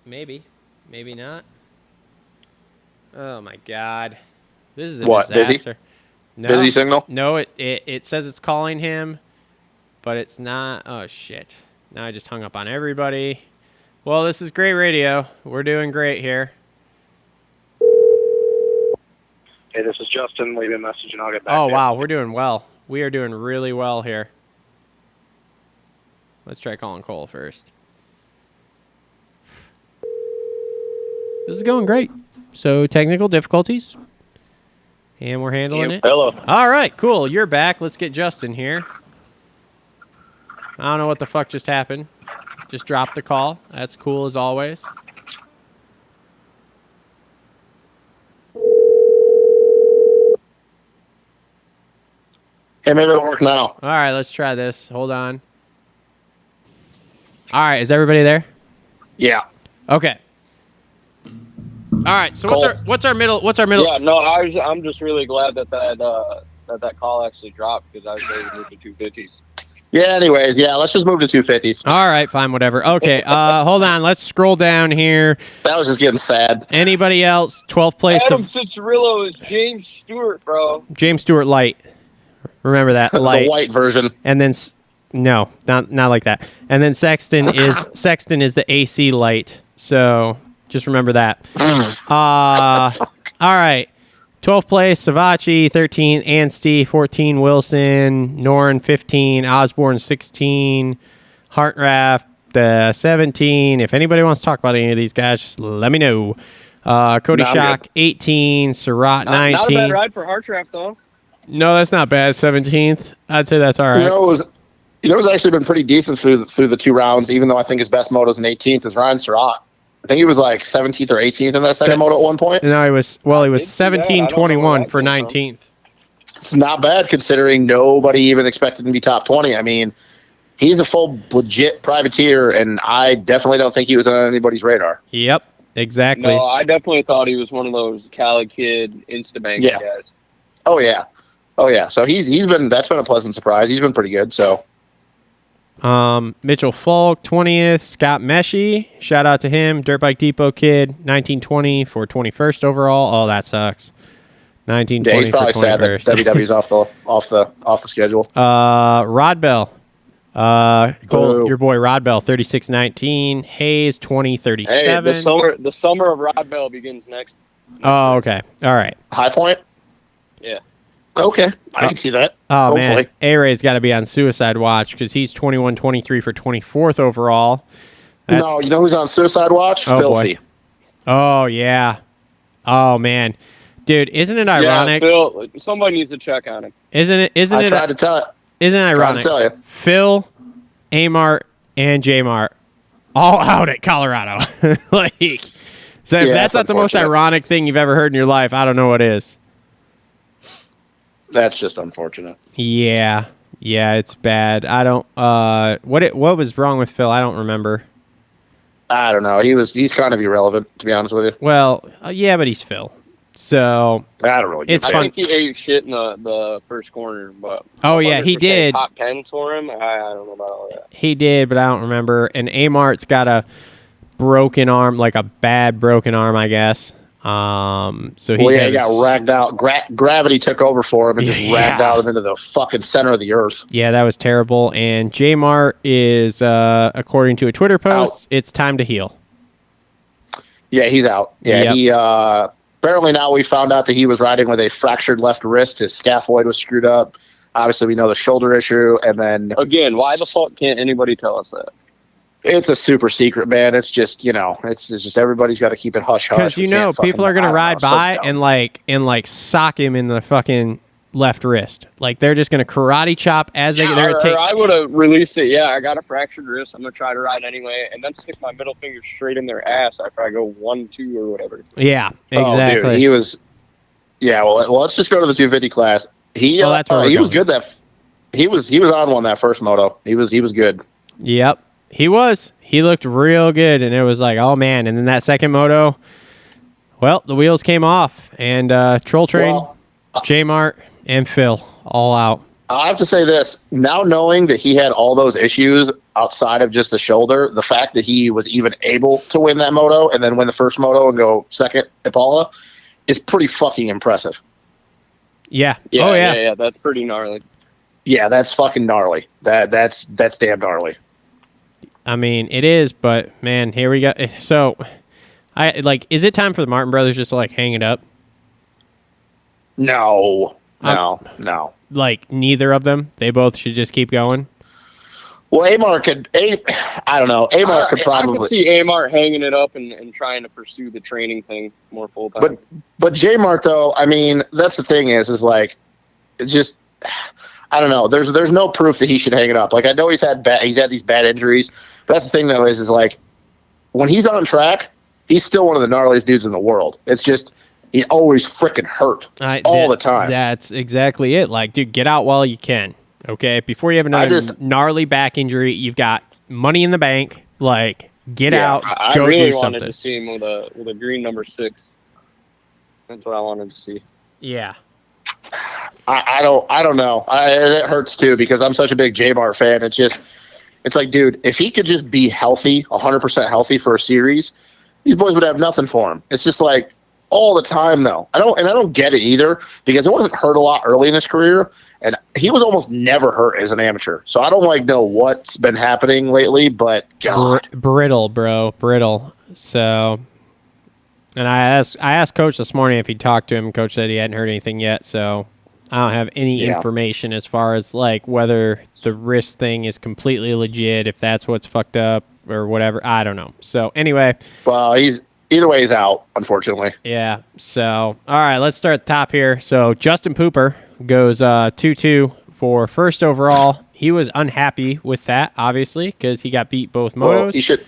Maybe. Maybe not. Oh, my God. This is a disaster. Busy? No, busy signal? No, it says it's calling him, but it's not. Oh, shit. Now I just hung up on everybody. Well, this is great radio. We're doing great here. Hey, this is Justin. Leave me a message and I'll get back. Oh, wow. We're doing well. We are doing really well here. Let's try calling Cole first. This is going great. So, technical difficulties. And we're handling it. Hello. All right, cool. You're back. Let's get Justin here. I don't know what the fuck just happened. Just dropped the call. That's cool as always. Hey, maybe it'll work now. All right, let's try this. Hold on. All right, is everybody there? Yeah. Okay. All right. So what's our middle? Yeah, no, I'm just really glad that call actually dropped because I was ready to move to 250s. Yeah. Anyways, yeah. Let's just move to 250s. All right, fine, whatever. Okay. Hold on. Let's scroll down here. That was just getting sad. Anybody else? 12th place. Adam Cicerillo is James Stewart, bro. James Stewart Light. Remember that light. The white version. And then no, not like that. And then Sexton is the AC light. So just remember that. All right. 12th place, Savachi. 13, Anstey. 14, Wilson. Noren, 15. Osborne, 16. Hartraft, 17. If anybody wants to talk about any of these guys, just let me know. Cody Schock, 18. Surratt, 19. Not a bad ride for Hartraft, though. No, that's not bad. 17th. I'd say that's all right. It was actually been pretty decent through the 2 rounds, even though I think his best moto's an 18th is Ryan Surratt. I think he was like 17th or 18th in that second moto at one point. No, he was 17-21 for 19th. It's not bad considering nobody even expected him to be top 20. I mean, he's a full legit privateer, and I definitely don't think he was on anybody's radar. Yep, exactly. No, I definitely thought he was one of those Cali kid Instabank guys. Oh yeah. So that's been a pleasant surprise. He's been pretty good. So. Mitchell Falk, 20th. Scott Meshy, shout out to him. Dirt Bike Depot kid, 1920 for 21st overall. Oh, that sucks. 1920 yeah, he's probably for 21st. sad that WW's off the schedule. Rod Bell, Cole, your boy Rod Bell, 36-19. Hayes, 20-37. Hey, the summer of Rod Bell begins next. Oh, okay. All right. High Point? Yeah. Okay. I can see that. Oh, Hopefully. man. A-Ray's got to be on suicide watch because he's 21-23 for 24th overall. No, you know who's on suicide watch? Oh, Filthy. boy. Oh, yeah. Oh, man. Dude, isn't it ironic? Yeah, Phil, somebody needs to check on him. I tried to tell it. Isn't it ironic? Tell you. Phil, Amart, and J-Mart all out at Colorado. Like, so if that's not the most ironic thing you've ever heard in your life, I don't know what is. That's just unfortunate. Yeah, it's bad. I don't. What was wrong with Phil? I don't remember. I don't know. He's kind of irrelevant, to be honest with you. Well, yeah, but he's Phil. So I don't really. It's I fun. think he ate shit in the first corner, but oh yeah, he did. Top 10s for him. I don't know about all that. He did, but I don't remember. And Amart's got a broken arm, like a bad broken arm, I guess. So he got ragged out. Gravity took over for him and just ragged out him into the fucking center of the earth. Yeah, that was terrible. And J-Mart is, according to a Twitter post, it's time to heal. Yeah, he's out. Yeah, he apparently now we found out that he was riding with a fractured left wrist. His scaphoid was screwed up. Obviously, we know the shoulder issue, and then again, why the fuck can't anybody tell us that? It's a super secret, man. It's just, it's just everybody's got to keep it hush hush. Because people are gonna ride by and like sock him in the fucking left wrist. Like they're just gonna karate chop as they. They're gonna take. I would have released it. Yeah, I got a fractured wrist. I'm gonna try to ride anyway, and then stick my middle finger straight in their ass after I go 1-2 or whatever. Yeah, exactly. Oh, dude, he was. Yeah, well, let's just go to the 250 class. He was good. He was on one that first moto. He was good. Yep. He was. He looked real good, and it was like, oh, man. And then that second moto, well, the wheels came off, and Troll Train, J-Mart, and Phil all out. I have to say this. Now knowing that he had all those issues outside of just the shoulder, the fact that he was even able to win that moto and then win the first moto and go second at Paula is pretty fucking impressive. Yeah. Yeah, that's pretty gnarly. Yeah, that's fucking gnarly. That's damn gnarly. I mean, it is, but man, here we go. So, is it time for the Martin brothers just to hang it up? No. Like neither of them. They both should just keep going. Well, Amart could. I don't know. Amart could probably. I could see Amart hanging it up and trying to pursue the training thing more full time. But J-Mart though, I mean, that's the thing is like, it's just. I don't know. There's no proof that he should hang it up. Like I know he's had these bad injuries. But that's the thing though is like when he's on track, he's still one of the gnarliest dudes in the world. It's just he's always freaking hurt all the time. That's exactly it. Like, dude, get out while you can. Okay, before you have another gnarly back injury, you've got money in the bank. Like, get out. I go really do wanted something. to see him with a green number 6. That's what I wanted to see. Yeah. I don't know. It hurts too because I'm such a big J-Mart fan. It's like, dude, if he could just be healthy, 100% healthy for a series, these boys would have nothing for him. It's just like all the time though. I don't get it either because it wasn't hurt a lot early in his career, and he was almost never hurt as an amateur. So I don't know what's been happening lately, but God, brittle, bro, brittle. So. And I asked Coach this morning if he'd talked to him. Coach said he hadn't heard anything yet, so I don't have any information as far as whether the wrist thing is completely legit, if that's what's fucked up or whatever. I don't know. So anyway, well, either way he's out, unfortunately. Yeah. So all right, let's start at the top here. So Justin Pooper goes 2-2 for first overall. He was unhappy with that, obviously, because he got beat both motos. Well, he should.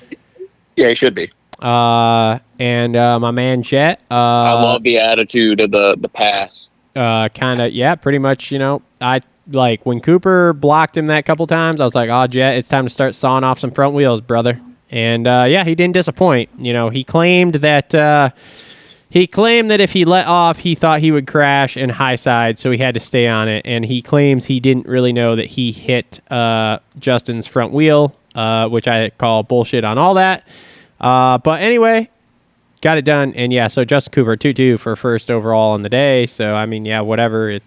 Yeah, he should be. And my man Jet. I love the attitude of the pass. Kind of, yeah, pretty much. I when Cooper blocked him that couple times. I was like, "Oh, Jet, it's time to start sawing off some front wheels, brother." And he didn't disappoint. He claimed that if he let off, he thought he would crash in high side, so he had to stay on it. And he claims he didn't really know that he hit Justin's front wheel, which I call bullshit on all that. But anyway, got it done. And yeah, so Justin Cooper 2-2 for first overall on the day. So, I mean, yeah, whatever.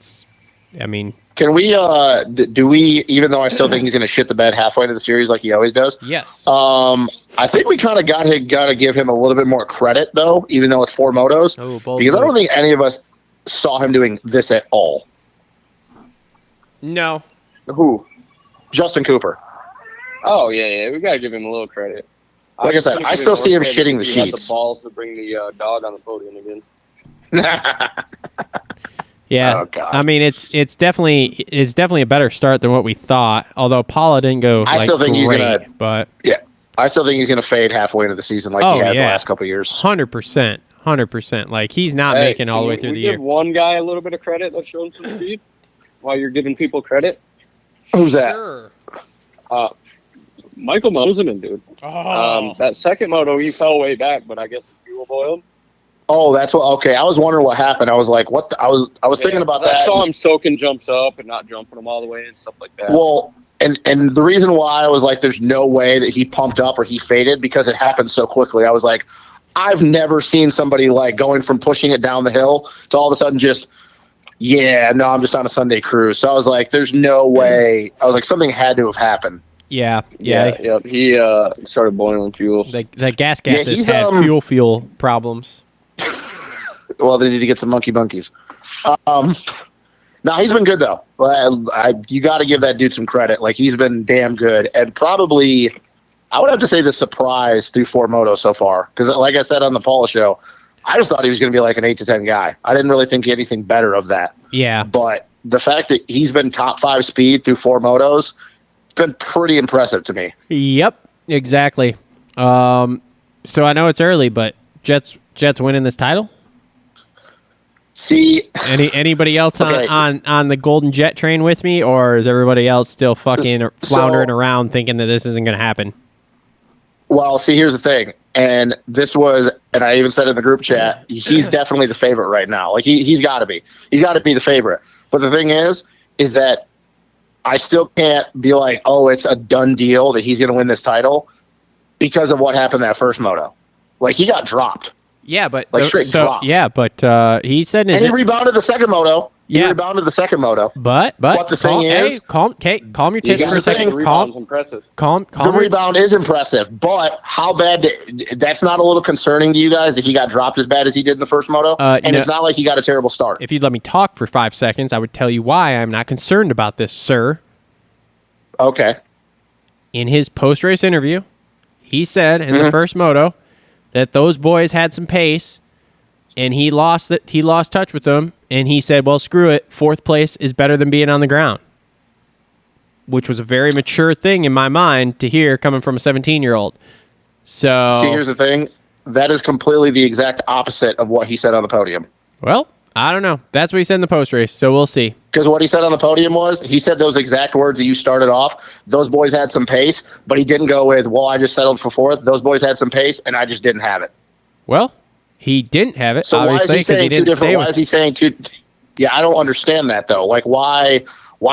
Can we, do we, even though I still think he's going to shit the bed halfway into the series like he always does? Yes. I think we kind of got to give him a little bit more credit, though, even though it's 4 motos. Oh, bold because I move. don't think any of us saw him doing this at all. No. Who? Justin Cooper. Oh yeah, we gotta give him a little credit. Like I said, I still see him shitting the He had the sheets. balls to bring the dog on the podium again. Yeah. Oh, God. I mean, it's definitely a better start than what we thought. Although Paula didn't go I like still think he's great, gonna- but Yeah. I still think he's going to fade halfway into the season like he has the last couple of years. 100%. Like he's not Hey, making all the way can through the we year. give one guy a little bit of credit that's showing some speed while you're giving people credit. Who's that? Sure. Michael Mosiman, dude. Oh. That second moto, he fell way back, but I guess his fuel boiled. Oh, that's what. Okay, I was wondering what happened. I was like, what? I was thinking about I that. saw him soaking jumps up and not jumping them all the way and stuff like that. Well, and the reason why I was like, there's no way that he pumped up or he faded because it happened so quickly. I was like, I've never seen somebody like going from pushing it down the hill to all of a sudden just, yeah, no, I'm just on a Sunday cruise. So I was like, there's no way. I was like, something had to have happened. Yeah. He started boiling fuel. The gas Yeah, gases he's, had fuel problems. Well, they need to get some monkey bunkies. No, he's been good though. You got to give that dude some credit. Like he's been damn good, and probably I would have to say the surprise through 4 motos so far. Because like I said on the Paula show, I just thought he was going to be like an 8 to 10 guy. I didn't really think anything better of that. Yeah. But the fact that he's been top 5 speed through 4 motos, it's been pretty impressive to me. Yep. Exactly. So I know it's early, but Jets winning this title. See, Anybody else Okay. on the Golden Jet train with me, or is everybody else still fucking floundering around thinking that this isn't going to happen? well, see, here's the thing. And this was, and I even said in the group chat, he's definitely the favorite right now. Like he's got to be. He's got to be the favorite. But the thing is that I still can't be like, oh, it's a done deal that he's going to win this title because of what happened that first moto. Like he got dropped. Yeah, but Like straight drop. Yeah, but he said And he rebounded the second moto. He Yeah. rebounded the second moto. But the thing is- calm your tits got for a the thing, second. Rebound's impressive. Calm The your- rebound is impressive, but how bad? That's not a little concerning to you guys that he got dropped as bad as he did in the first moto, and no. it's not like he got a terrible start. If you'd let me talk for 5 seconds, I would tell you why I'm not concerned about this, sir. Okay, In his post-race interview, he said in the first moto that those boys had some pace, and he lost touch with them, and he said, well, screw it, 4th place is better than being on the ground, which was a very mature thing in my mind to hear coming from a 17-year-old. So, see, here's the thing: that is completely the exact opposite of what he said on the podium. well, I don't know. That's what he said in the post-race, so we'll see. Because what he said on the podium was, he said those exact words that you started off. Those boys had some pace, but he didn't go with, well, I just settled for 4th. Those boys had some pace, and I just didn't have it. Well, he didn't have it, So why is obviously, he because he saying two didn't different? stay Why with is he saying two? Yeah, I don't understand that though. Like, why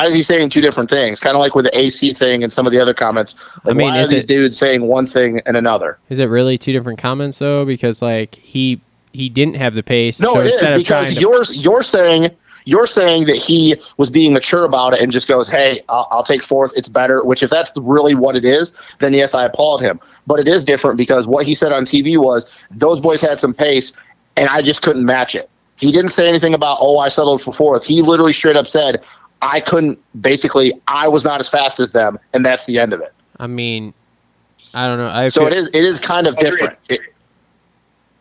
is he saying 2 different things? Kind of like with the AC thing and some of the other comments. Like, I mean, why are is these it- dudes saying one thing and another? Is it really 2 different comments, though? Because, like, he didn't have the pace. No, so it is instead of because trying to- you're saying that he was being mature about it and just goes, hey, I'll take 4th. It's better. Which if that's really what it is, then yes, I applaud him. But it is different because what he said on TV was those boys had some pace and I just couldn't match it. He didn't say anything about, oh, I settled for 4th. He literally straight up said, I was not as fast as them, and that's the end of it. I mean, I don't know. So it is kind of different.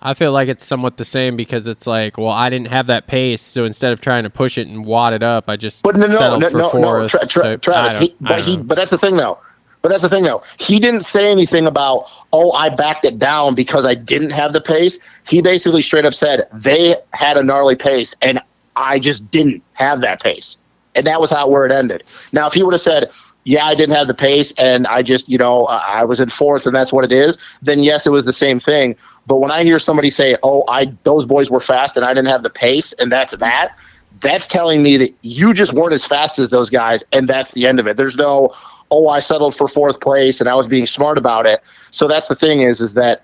I feel like it's somewhat the same because it's like, well, I didn't have that pace, so instead of trying to push it and wad it up, I just But settled for 4th. Travis. But that's the thing, though. He didn't say anything about, oh, I backed it down because I didn't have the pace. He basically straight up said they had a gnarly pace, and I just didn't have that pace. And that was where it ended. Now, if he would have said, yeah, I didn't have the pace, and I just, I was in 4th, and that's what it is, then yes, it was the same thing. But when I hear somebody say, oh, those boys were fast, and I didn't have the pace, and that's telling me that you just weren't as fast as those guys, and that's the end of it. There's no, oh, I settled for 4th place, and I was being smart about it. So that's the thing is that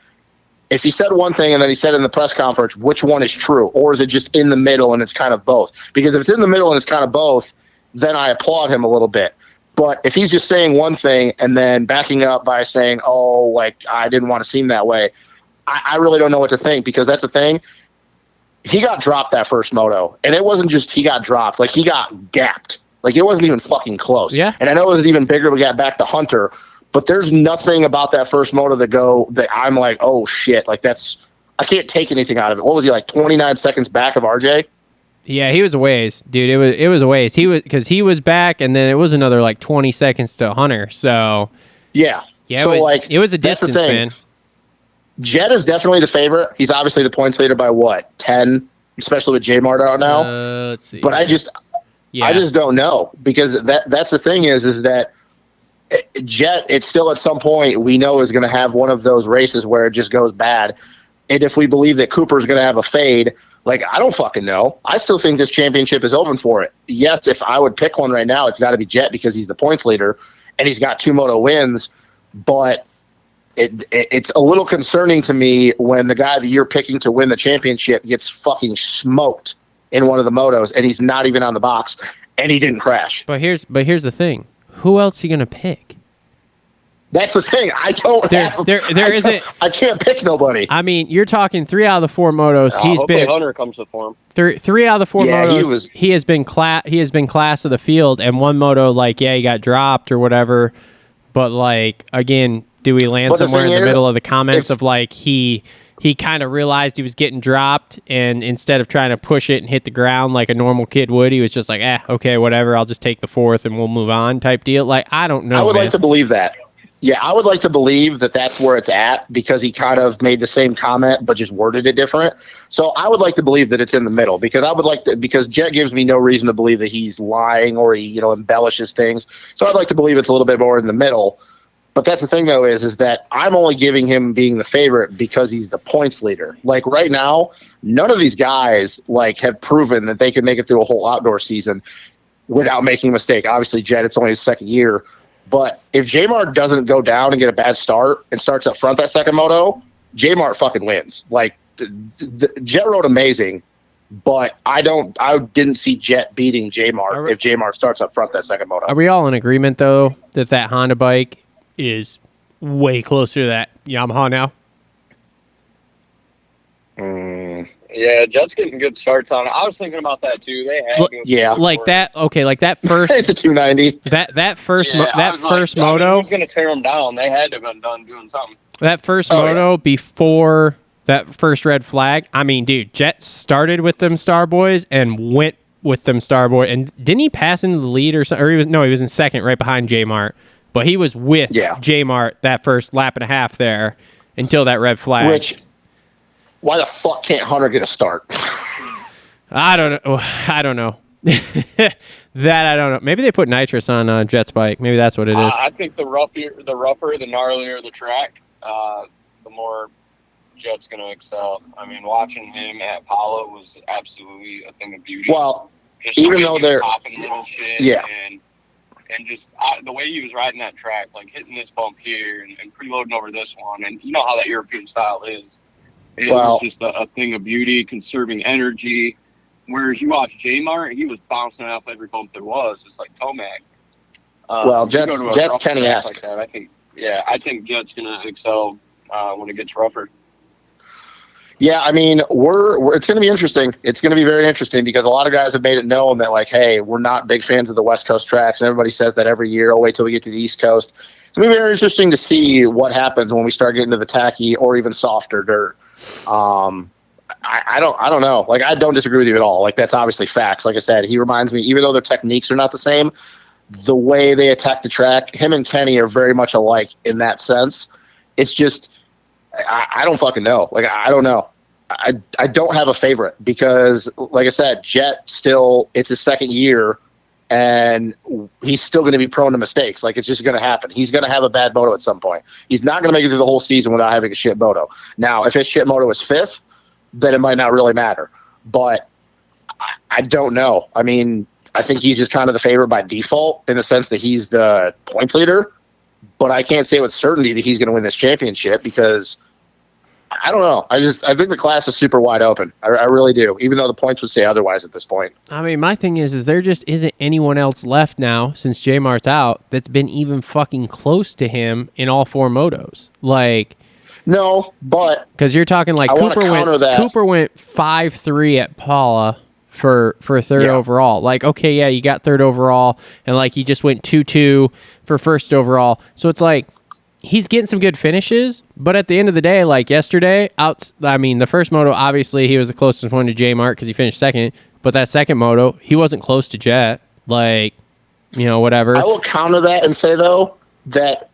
if he said one thing and then he said in the press conference, which one is true? Or is it just in the middle and it's kind of both? Because if it's in the middle and it's kind of both, then I applaud him a little bit. But if he's just saying one thing and then backing up by saying, oh, like, I didn't want to seem that way, I really don't know what to think, because that's the thing. He got dropped that first moto, and it wasn't just he got dropped. Like, he got gapped. Like, it wasn't even fucking close. Yeah. And I know it was even bigger when we got back to Hunter, but there's nothing about that first moto that I'm like, oh, shit. Like, I can't take anything out of it. What was he, like 29 seconds back of RJ? Yeah, he was a ways, dude. It was a ways. He was back, and then it was another like 20 seconds to Hunter. So yeah. So it was a distance, man. Jet is definitely the favorite. He's obviously the points leader by what, 10, especially with J Mart out now. Let's see. But I just don't know, because that's the thing is that Jet, it's still at some point we know is going to have one of those races where it just goes bad. And if we believe that Cooper's going to have a fade, like, I don't fucking know. I still think this championship is open for it. Yes, if I would pick one right now, it's got to be Jet, because he's the points leader and he's got 2 moto wins. But it's a little concerning to me when the guy that you're picking to win the championship gets fucking smoked in one of the motos and he's not even on the box and he didn't crash. But here's the thing. Who else are you going to pick? That's the thing. I can't pick nobody. I mean, you're talking 3 out of the 4 motos. Hunter comes to form. 3 out of the 4 motos. He has been class of the field, and one moto, like, he got dropped or whatever. But, like, again, do we land somewhere in the middle of the comments of, like, he kind of realized he was getting dropped, and instead of trying to push it and hit the ground like a normal kid would, he was just like, okay, whatever, I'll just take the 4th and we'll move on type deal. Like, I don't know. I would like to believe that. Yeah, I would like to believe that that's where it's at, because he kind of made the same comment but just worded it different. So I would like to believe that it's in the middle, because because Jet gives me no reason to believe that he's lying or he embellishes things. So I'd like to believe it's a little bit more in the middle. But that's the thing, though, is that I'm only giving him being the favorite because he's the points leader. Like, right now, none of these guys have proven that they can make it through a whole outdoor season without making a mistake. Obviously, Jet, it's only his second year. But if J-Mart doesn't go down and get a bad start and starts up front that second moto, J-Mart fucking wins. Like, the Jet rode amazing, but I didn't see Jet beating J-Mart if J-Mart starts up front that second moto. Are we all in agreement, though, that Honda bike is way closer to that Yamaha now? Yeah, Jet's getting good starts on it. I was thinking about that too. They had like that. Okay, like that first. It's a 290. That first moto. Who's going to tear them down? They had to have been done doing something. That first moto before that first red flag. I mean, dude, Jet started with them Star Boys and went with them Star Boy. And didn't he pass into the lead or something? Or he was in second, right behind J Mart. But he was with J Mart that first lap and a half there until that red flag. Why the fuck can't Hunter get a start? I don't know. That I don't know. Maybe they put nitrous on Jet's bike. Maybe that's what it is. I think the rougher, the gnarlier the track, the more Jet's going to excel. I mean, watching him at Palo was absolutely a thing of beauty. Well, just even though they're popping little shit, and just the way he was riding that track, like hitting this bump here and preloading over this one, and you know how that European style is. It was just a thing of beauty, conserving energy. Whereas you watch J-Mart, he was bouncing off every bump there was, just like Tomac. Jet's Kenny-esque. Like I think Jet's going to excel when it gets rougher. Yeah, I mean, it's going to be interesting. It's going to be very interesting because a lot of guys have made it known that, like, hey, we're not big fans of the West Coast tracks, and everybody says that every year. I'll wait till we get to the East Coast. It's going to be very interesting to see what happens when we start getting to the tacky or even softer dirt. I don't know. Like, I don't disagree with you at all. Like, that's obviously facts. Like I said, he reminds me, even though their techniques are not the same, the way they attack the track, him and Kenny are very much alike in that sense. It's just, I don't fucking know. Like, I don't know. I don't have a favorite because, like I said, Jet still, it's his second year and he's still going to be prone to mistakes. Like, it's just going to happen. He's going to have a bad moto at some point. He's not going to make it through the whole season without having a shit moto. Now, if his shit moto is 5th, then it might not really matter. But I don't know. I mean, I think he's just kind of the favorite by default in the sense that he's the points leader. But I can't say with certainty that he's going to win this championship because I don't know. I think the class is super wide open. I really do, even though the points would say otherwise at this point. I mean, my thing is there just isn't anyone else left now since J Mart's out that's been even fucking close to him in all 4 motos. Like, no, but because you're talking like Cooper went 5-3 at Paula for third overall. Like, okay, yeah, you got third overall, and like he just went 2-2 for first overall. So it's like he's getting some good finishes, but at the end of the day, like yesterday, the first moto, obviously he was the closest one to J Mart because he finished second. But that second moto, he wasn't close to Jet. Like, whatever. I will counter that and say, though, that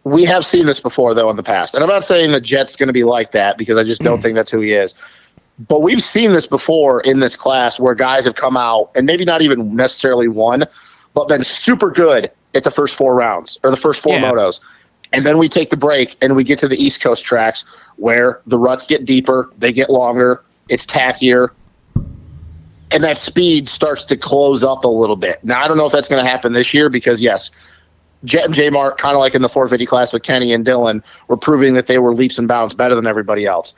we have seen this before, though, in the past. And I'm not saying that Jet's going to be like that because I just don't think that's who he is. But we've seen this before in this class where guys have come out and maybe not even necessarily won, but been super good at the first 4 rounds or the first 4 motos. And then we take the break and we get to the East Coast tracks where the ruts get deeper, they get longer, it's tackier, and that speed starts to close up a little bit. Now, I don't know if that's going to happen this year because, yes, Jet and J-Mart, kind of like in the 450 class with Kenny and Dylan, were proving that they were leaps and bounds better than everybody else.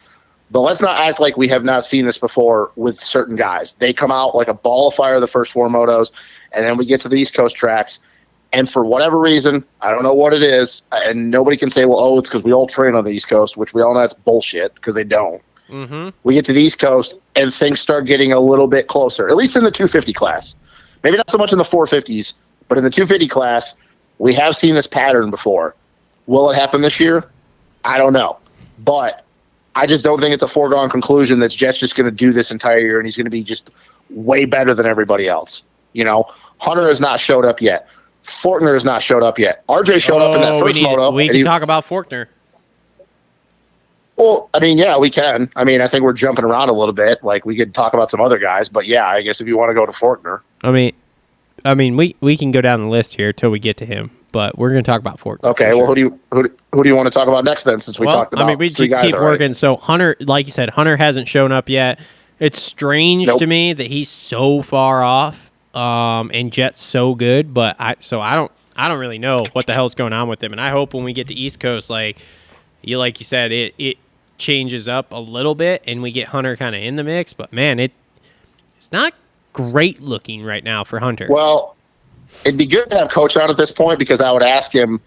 But let's not act like we have not seen this before with certain guys. They come out like a ball of fire the first 4 motos, and then we get to the East Coast tracks, and for whatever reason, I don't know what it is, and nobody can say, well, it's because we all train on the East Coast, which we all know that's bullshit because they don't. Mm-hmm. We get to the East Coast, and things start getting a little bit closer, at least in the 250 class. Maybe not so much in the 450s, but in the 250 class, we have seen this pattern before. Will it happen this year? I don't know. But I just don't think it's a foregone conclusion that Jet's just going to do this entire year, and he's going to be just way better than everybody else. Hunter has not showed up yet. Fortner has not showed up yet. RJ showed up in that first moto. We can talk about Fortner. Well, I mean, yeah, we can. I mean, I think we're jumping around a little bit. Like, we could talk about some other guys, but yeah, I guess if you want to go to Fortner. I mean, we can go down the list here till we get to him, but we're going to talk about Fortner. Okay, well, who do you want to talk about next then? Since we talked about, we keep working. Right? So Hunter, like you said, Hunter hasn't shown up yet. It's strange to me that he's so far off, and Jet's so good, but I don't really know what the hell's going on with him, and I hope when we get to East Coast, like you said, it changes up a little bit and we get Hunter kind of in the mix, but man, it's not great looking right now for Hunter. Well, it'd be good to have Coach on at this point because I would ask him,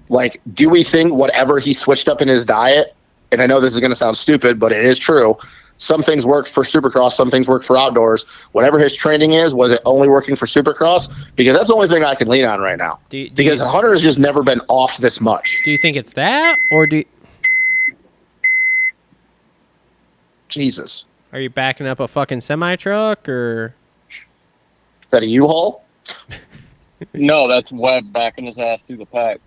like, do we think whatever he switched up in his diet, and I know this is going to sound stupid, but it is true, some things work for Supercross, some things work for outdoors. Whatever his training was it only working for Supercross? Because that's the only thing I can lean on right now. Because Hunter has just never been off this much. Do you think it's that, or Jesus. Are you backing up a fucking semi-truck, or? Is that a U-Haul? No, that's Webb backing his ass through the pack.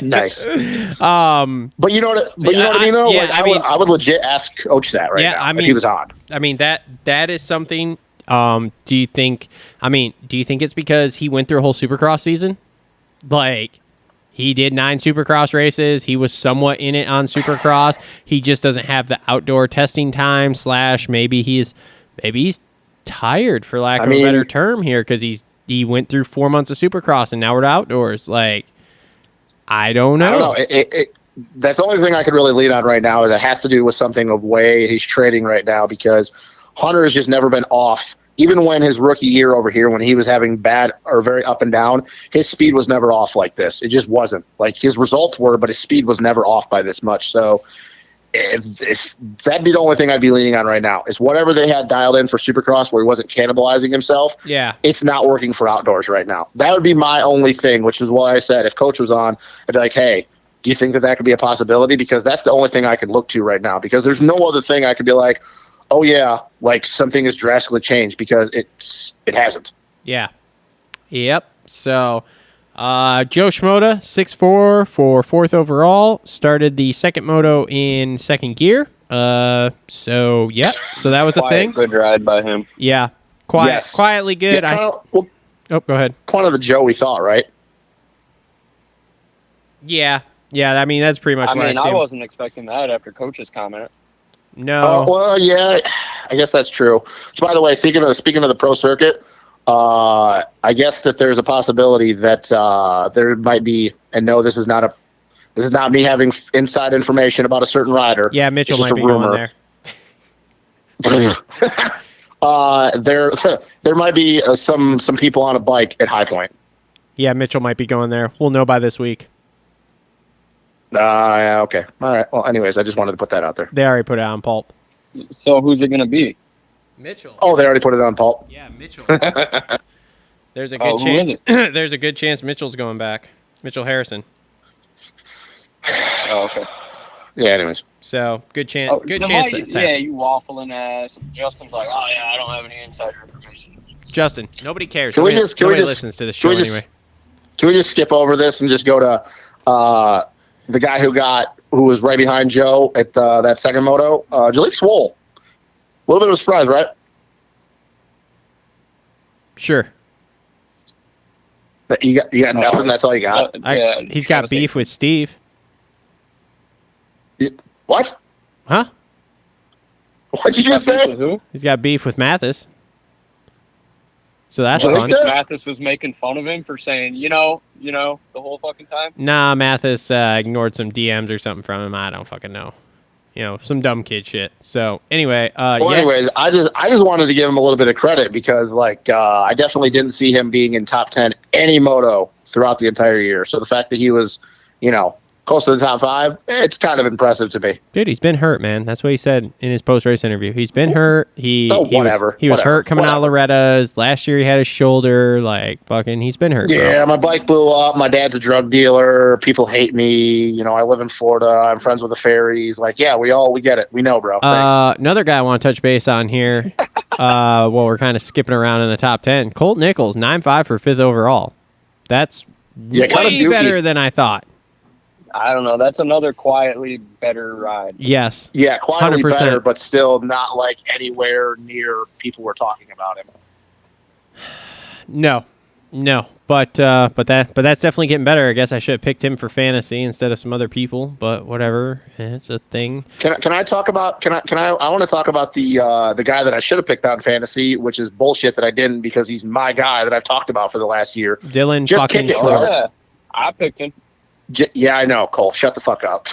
Nice. But you know what I mean, though? Yeah, I would legit ask Coach that now if he was on. I mean, that is something. Do you think it's because he went through a whole Supercross season? Like, he did 9 Supercross races. He was somewhat in it on Supercross. He just doesn't have the outdoor testing time. / maybe he's tired, for lack of a better term here, because he went through 4 months of Supercross and now we're to outdoors. Like, I don't know. That's the only thing I could really lean on right now. Is it has to do with something of way he's trading right now, because Hunter has just never been off. Even when his rookie year over here, when he was having bad or very up and down, his speed was never off like this. It just wasn't. Like, his results were, but his speed was never off by this much. So if that'd be the only thing I'd be leaning on right now, is whatever they had dialed in for Supercross where he wasn't cannibalizing himself. Yeah. It's not working for outdoors right now. That would be my only thing, which is why I said if Coach was on, I'd be like, hey, do you think that could be a possibility? Because that's the only thing I could look to right now, because there's no other thing I could be like, oh yeah, like something has drastically changed, because it hasn't. Yeah. Yep. So Joe Schmoda, 6'4" for 4th overall, started the second moto in second gear. So that was a thing. Good ride by him. Yeah. Quietly good. Yeah, go ahead. Kind of the Joe we thought, right? Yeah. I mean, that's pretty much what I see. I wasn't expecting that after Coach's comment. No. Well, yeah, I guess that's true. So, by the way, speaking of the pro circuit, I guess that there's a possibility that there might be, and no, this is not This is not me having inside information about a certain rider. Yeah, Mitchell It's just might be a rumor. going there. There might be some people on a bike at High Point. Yeah, Mitchell might be going there. We'll know by this week. Yeah, okay. All right. Well, anyways, I just wanted to put that out there. They already put it on Pulp. So who's it going to be? Mitchell. Oh, they already put it on Pulp. Yeah, Mitchell. There's a good who is chance. it? There's a good chance Mitchell's going back. Mitchell Harrison. Oh, okay. Yeah, anyways. So good chance. Good chance. That's Yeah, happening. you waffling ass. Justin's like, oh yeah, I don't have any insider information. Justin, nobody cares. Can we Nobody, just- can we nobody just- listens to this can show we just- anyway. Can we just skip over this and just go to the guy who was right behind Joe at that second moto? Jalek Swole. A little bit of a surprise, right? Sure. You got nothing. That's all you got. He's got beef with Steve. What? Huh? What'd you just say? Who? He's got beef with Mathis. So that's Well, fun. he does. Mathis was making fun of him for saying, you know, the whole fucking time. Nah, Mathis ignored some DMs or something from him. I don't fucking know. Some dumb kid shit. So anyway, Anyways, I just wanted to give him a little bit of credit because I definitely didn't see him being in top 10 any moto throughout the entire year. So the fact that he was, close to the top 5, it's kind of impressive to me. dude, he's been hurt, man. That's what he said in his post-race interview. He's been hurt. He was Whatever. hurt coming out of Loretta's. Last year he had his shoulder. He's been hurt. Yeah, bro. my bike blew up. My dad's a drug dealer. People hate me. I live in Florida. I'm friends with the fairies. We get it. We know, bro. Thanks. Another guy I want to touch base on here. We're kind of skipping around in the top 10. Colt Nichols, 9.5 for 5th overall. That's Yeah, kinda way dookie. better than I thought. I don't know. That's another quietly better ride. Yes. Yeah, quietly 100%. better, but still not anywhere near people were talking about him. No. But that's definitely getting better. I guess I should have picked him for fantasy instead of some other people, but whatever. It's a thing. Can I talk about? I want to talk about the guy that I should have picked on fantasy, which is bullshit that I didn't because he's my guy that I've talked about for the last year. Dylan Just fucking kick it, Schwartz. bro. Yeah, I picked him. Yeah, I know, Cole. Shut the fuck up.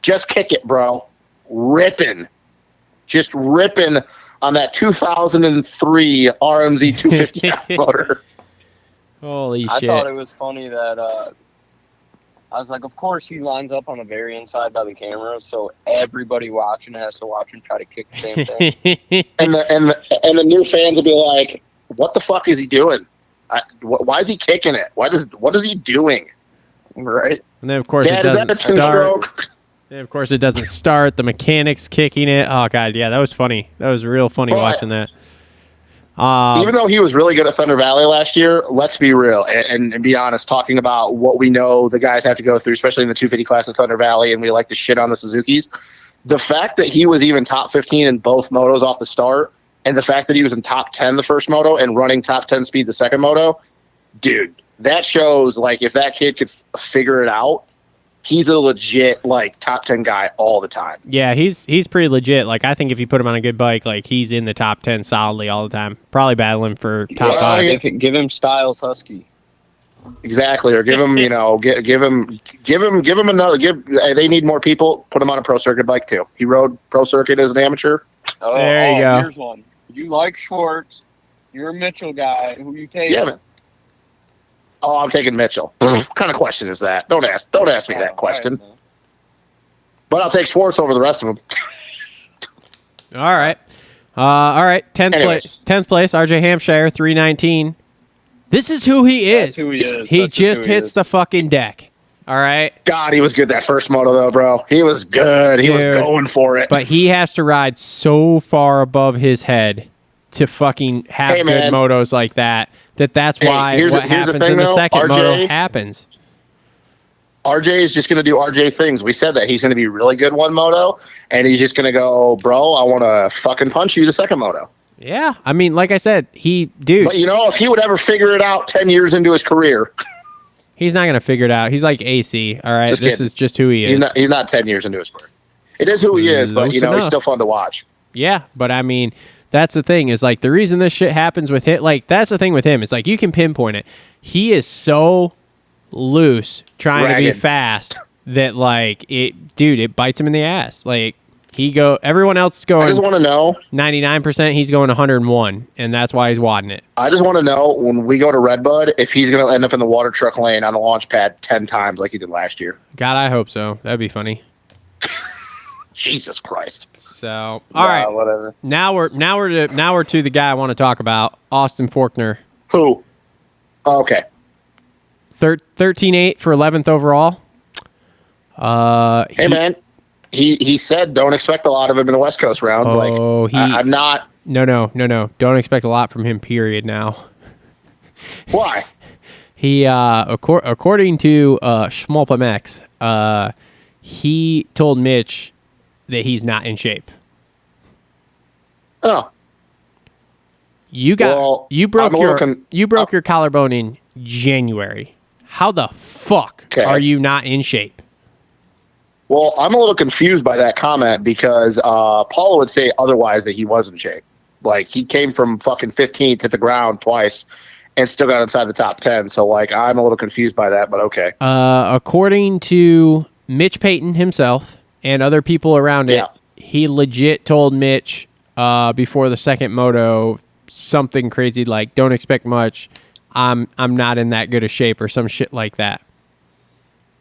Just kick it, bro. Just ripping on that 2003 RMZ 250 motor. Holy I shit. thought it was funny that I was like, of course he lines up on the very inside by the camera, so everybody watching has to watch him try to kick the same thing. and the new fans will be like, "What the fuck is he doing? Why is he kicking it? What is he doing?" Right? And then of course Dad, it is that doesn't a start. two-stroke? And of course it doesn't start. The mechanics kicking it. Oh god, yeah, that was funny. That was real funny But- watching that. Even though he was really good at Thunder Valley last year, let's be real and be honest, talking about what we know the guys have to go through, especially in the 250 class at Thunder Valley, and we like to shit on the Suzukis. The fact that he was even top 15 in both motos off the start, and the fact that he was in top 10 the first moto and running top 10 speed the second moto, dude, that shows if that kid could figure it out, he's a legit top 10 guy all the time. Yeah, he's pretty legit. I think if you put him on a good bike, he's in the top 10 solidly all the time. Probably battling for top Yeah, 5. Give him Styles Husky. Exactly, or give him, give him another. They need more people. Put him on a pro circuit bike too. He rode pro circuit as an amateur. There you go. Here's one. You like Schwartz. You're a Mitchell guy. Who you take? Yeah, man. Oh, I'm taking Mitchell. What kind of question is that? Don't ask me that question. All right, But I'll take Schwartz over the rest of them. All right. All right. 10th Anyways. place. 10th place. RJ Hampshire, 319. This is who he is. That's who he is. He That's just just who he hits is. the fucking deck. All right. God, he was good that first moto though, bro. He was good. He was Dude. going for it. But he has to ride so far above his head to fucking have Hey, good man. motos like that. That's Hey, why here's what the happens thing, in the though, second moto RJ happens. RJ is just going to do RJ things. We said that he's going to be really good one moto, and he's just going to go, bro, I want to fucking punch you the second moto. Yeah. I mean, like I said, dude, But if he would ever figure it out 10 years into his career, he's not going to figure it out. He's like AC. All right. Just This kidding. is just who he is. he's not 10 years into his career. It is who he is, but Close he's enough. still fun to watch. Yeah, but I mean, that's the thing is the reason this shit happens with him. That's the thing with him. It's you can pinpoint it. He is so loose trying to be Ragged. fast that like it bites him in the ass. Like everyone else is I going just want to know. 99%, he's going 101, and that's why he's wadding it. I just want to know when we go to Redbud if he's going to end up in the water truck lane on the launch pad 10 times like he did last year. God, I hope so. That'd be funny. Jesus Christ. So, all right. Whatever. Now we're to the guy I want to talk about, Austin Forkner. Who? Oh, okay. 13-8 for 11th overall. Hey, man. He said don't expect a lot of him in the West Coast rounds. I'm not. No. Don't expect a lot from him, period, now. Why? He, according to Schmolpamex, he told Mitch that he's not in shape. Oh. You broke your collarbone in January. How the fuck are you not in shape? Well, I'm a little confused by that comment because Paul would say otherwise that he was in shape. Like, he came from fucking 15th, hit the ground twice, and still got inside the top 10. So, like, I'm a little confused by that, but okay. According to Mitch Payton himself and other people around it, he legit told Mitch before the second moto something crazy like, don't expect much. I'm not in that good a shape or some shit like that.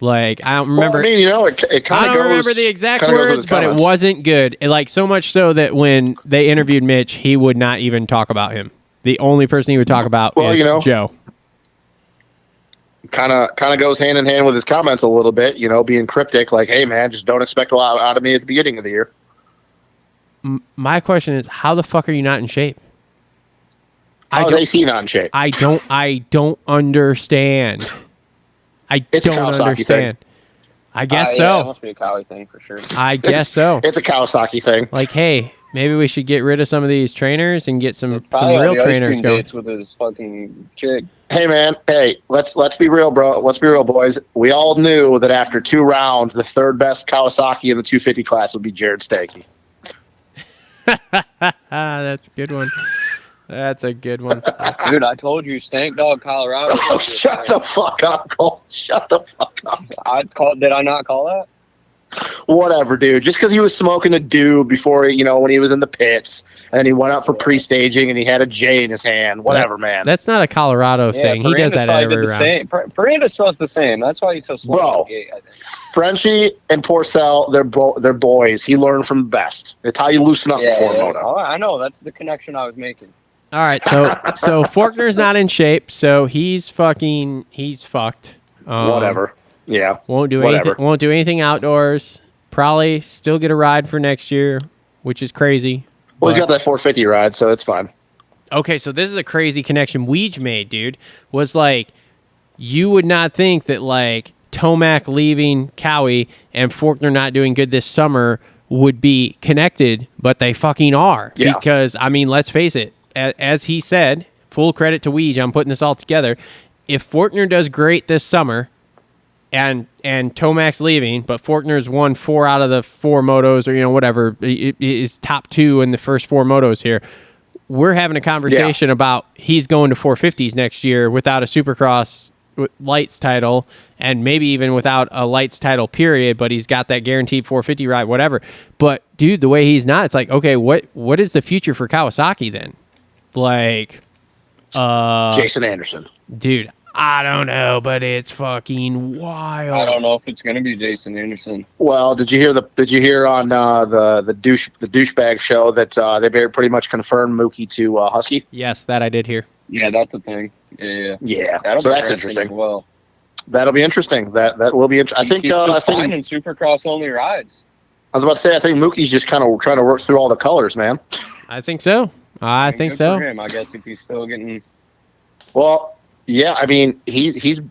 Like, I don't remember. Well, I mean, it kind of I don't remember the exact words, but it wasn't good. Like, so much so that when they interviewed Mitch, he would not even talk about him. The only person he would talk about is Joe. Kind of goes hand in hand with his comments a little bit, being cryptic, like, hey, man, just don't expect a lot out of me at the beginning of the year. My question is, how the fuck are you not in shape? How is AC not in shape? I don't understand. It's don't a Kawasaki understand. thing. I guess Yeah, it so. must be a Cowie thing for sure. I guess so. It's a Kawasaki thing. Like, hey, maybe we should get rid of some of these trainers and get some real trainers going. Dates with his fucking chick. Hey, man. Hey, let's be real, bro. Let's be real, boys. We all knew that after 2 rounds, the third best Kawasaki in the 250 class would be Jared Stanky. That's a good one. That's a good one. Dude, I told you, Stank Dog, Colorado. Oh, shut the fuck up, Cole. Shut the fuck up. Did I not call that? Whatever, dude. Just because he was smoking a dude before, when he was in the pits, and he went out for pre-staging, and he had a J in his hand. Whatever, man. That's not a Colorado thing. He does that every round. Fernandez was the same. That's why he's so slow. Bro, Frenchie and Porcel, they're boys. He learned from the best. It's how you loosen up before Moto. Oh, I know. That's the connection I was making. All right, so Forkner's not in shape, so he's fucked. Whatever. Yeah. Won't do anything outdoors. Probably still get a ride for next year, which is crazy. Well, he's got that 450 ride, so it's fine. Okay, so this is a crazy connection Weege made, dude. Was like, you would not think that like Tomac leaving Cowie and Forkner not doing good this summer would be connected, but they fucking are. Yeah. Because, I mean, let's face it, as he said, full credit to Weege, I'm putting this all together. If Forkner does great this summer, and Tomac's leaving, but Forkner's won 4 out of the 4 motos, or whatever, is top 2 in the first 4 motos here. We're having a conversation about he's going to 450s next year without a Supercross lights title, and maybe even without a lights title period, but he's got that guaranteed 450 ride, whatever. But dude, the way he's not, it's like, okay, what is the future for Kawasaki then? Like, Jason Anderson, dude. I don't know, but it's fucking wild. I don't know if it's gonna be Jason Anderson. Well, did you hear on the douchebag show that they pretty much confirmed Mookie to Husky? Yes, that I did hear. Yeah, that's a thing. Yeah. So that's interesting. Well, that'll be interesting. That will be interesting. I think in Supercross only rides. I was about to say, I think Mookie's just kind of trying to work through all the colors, man. I think so. I think so. For him, I guess if he's still getting. Well. Yeah, I mean he's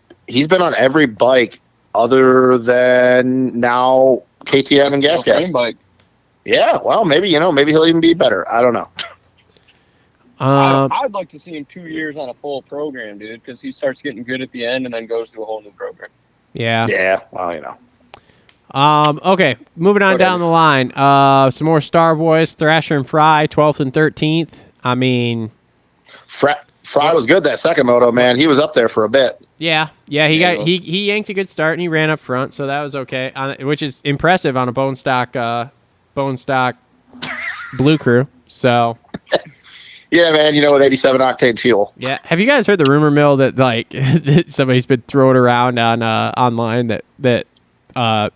been on every bike other than now KTM and Gas Gas. Bike. Yeah, well maybe he'll even be better. I don't know. I'd like to see him 2 years on a full program, dude, because he starts getting good at the end and then goes to a whole new program. Yeah. Yeah. Well, Okay, moving on down the line. Some more Star Boys, Thrasher and Fry, 12th and 13th. I mean, Fry was good that second moto, man. He was up there for a bit. Yeah. He yanked a good start and he ran up front, so that was okay. Which is impressive on a bone stock blue crew. So yeah, man. With 87 octane fuel. Yeah. Have you guys heard the rumor mill that that somebody's been throwing around on online that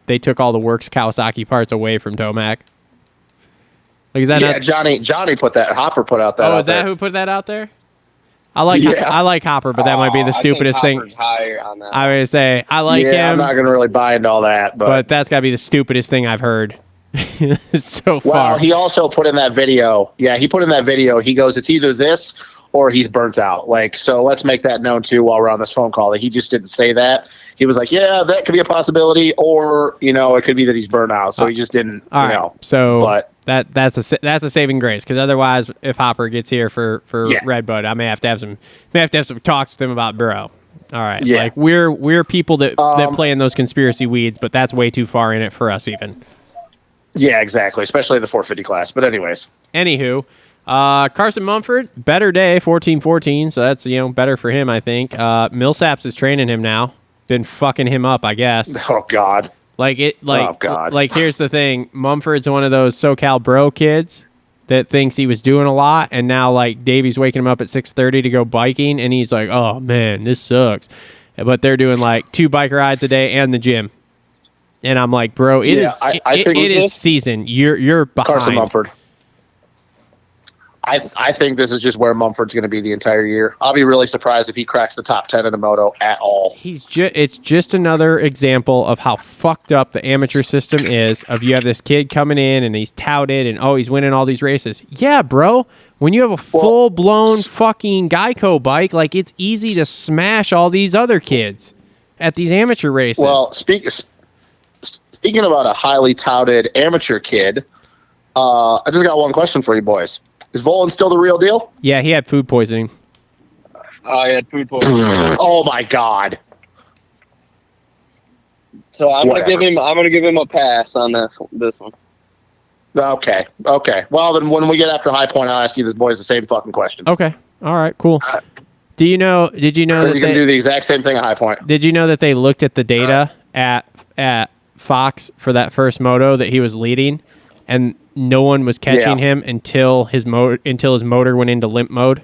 they took all the Works Kawasaki parts away from Tomac? Like, is that not... Johnny put that. Hopper put out that. Oh, is that who put that out there? I like Hopper, but that might be the stupidest thing. Higher on that. I would say I like him. I'm not gonna really buy into all that, but that's gotta be the stupidest thing I've heard so far. Well, he also put in that video. Yeah, he put in that video. He goes, it's either this or he's burnt out. So let's make that known too while we're on this phone call. That he just didn't say that. He was like, yeah, that could be a possibility, or it could be that he's burnt out. So he just didn't. So, but that's a saving grace, because otherwise, if Hopper gets here for Redbud, I may have to have some talks with him about bro. All right, yeah. We're people that play in those conspiracy weeds, but that's way too far in it for us even. Yeah, exactly, especially in the 450 class. But anyways, anywho. Carson Mumford, better day, 14-14, so that's, better for him, I think. Millsaps is training him now. Been fucking him up, I guess. Oh, God. Oh, God. Here's the thing. Mumford's one of those SoCal bro kids that thinks he was doing a lot, and now, Davey's waking him up at 6:30 to go biking, and he's like, oh, man, this sucks. But they're doing, 2 bike rides a day and the gym. And I'm like, bro, it is season. You're behind. Carson Mumford. I think this is just where Mumford's going to be the entire year. I'll be really surprised if he cracks the top 10 in the moto at all. It's just another example of how fucked up the amateur system is. Of you have this kid coming in and he's touted and he's winning all these races. Yeah, bro. When you have a full blown fucking Geico bike, it's easy to smash all these other kids at these amateur races. Well, speaking about a highly touted amateur kid, I just got one question for you boys. Is Volan still the real deal? Yeah, he had food poisoning. I had food poisoning. Oh my God! So I'm gonna give him a pass on this one. Okay. Well, then when we get after High Point, I'll ask you this boys the same fucking question. Okay. All right. Cool. Did you know? Because you can do the exact same thing at High Point. Did you know that they looked at the data at Fox for that first moto that he was leading, and no one was catching him until his motor went into limp mode?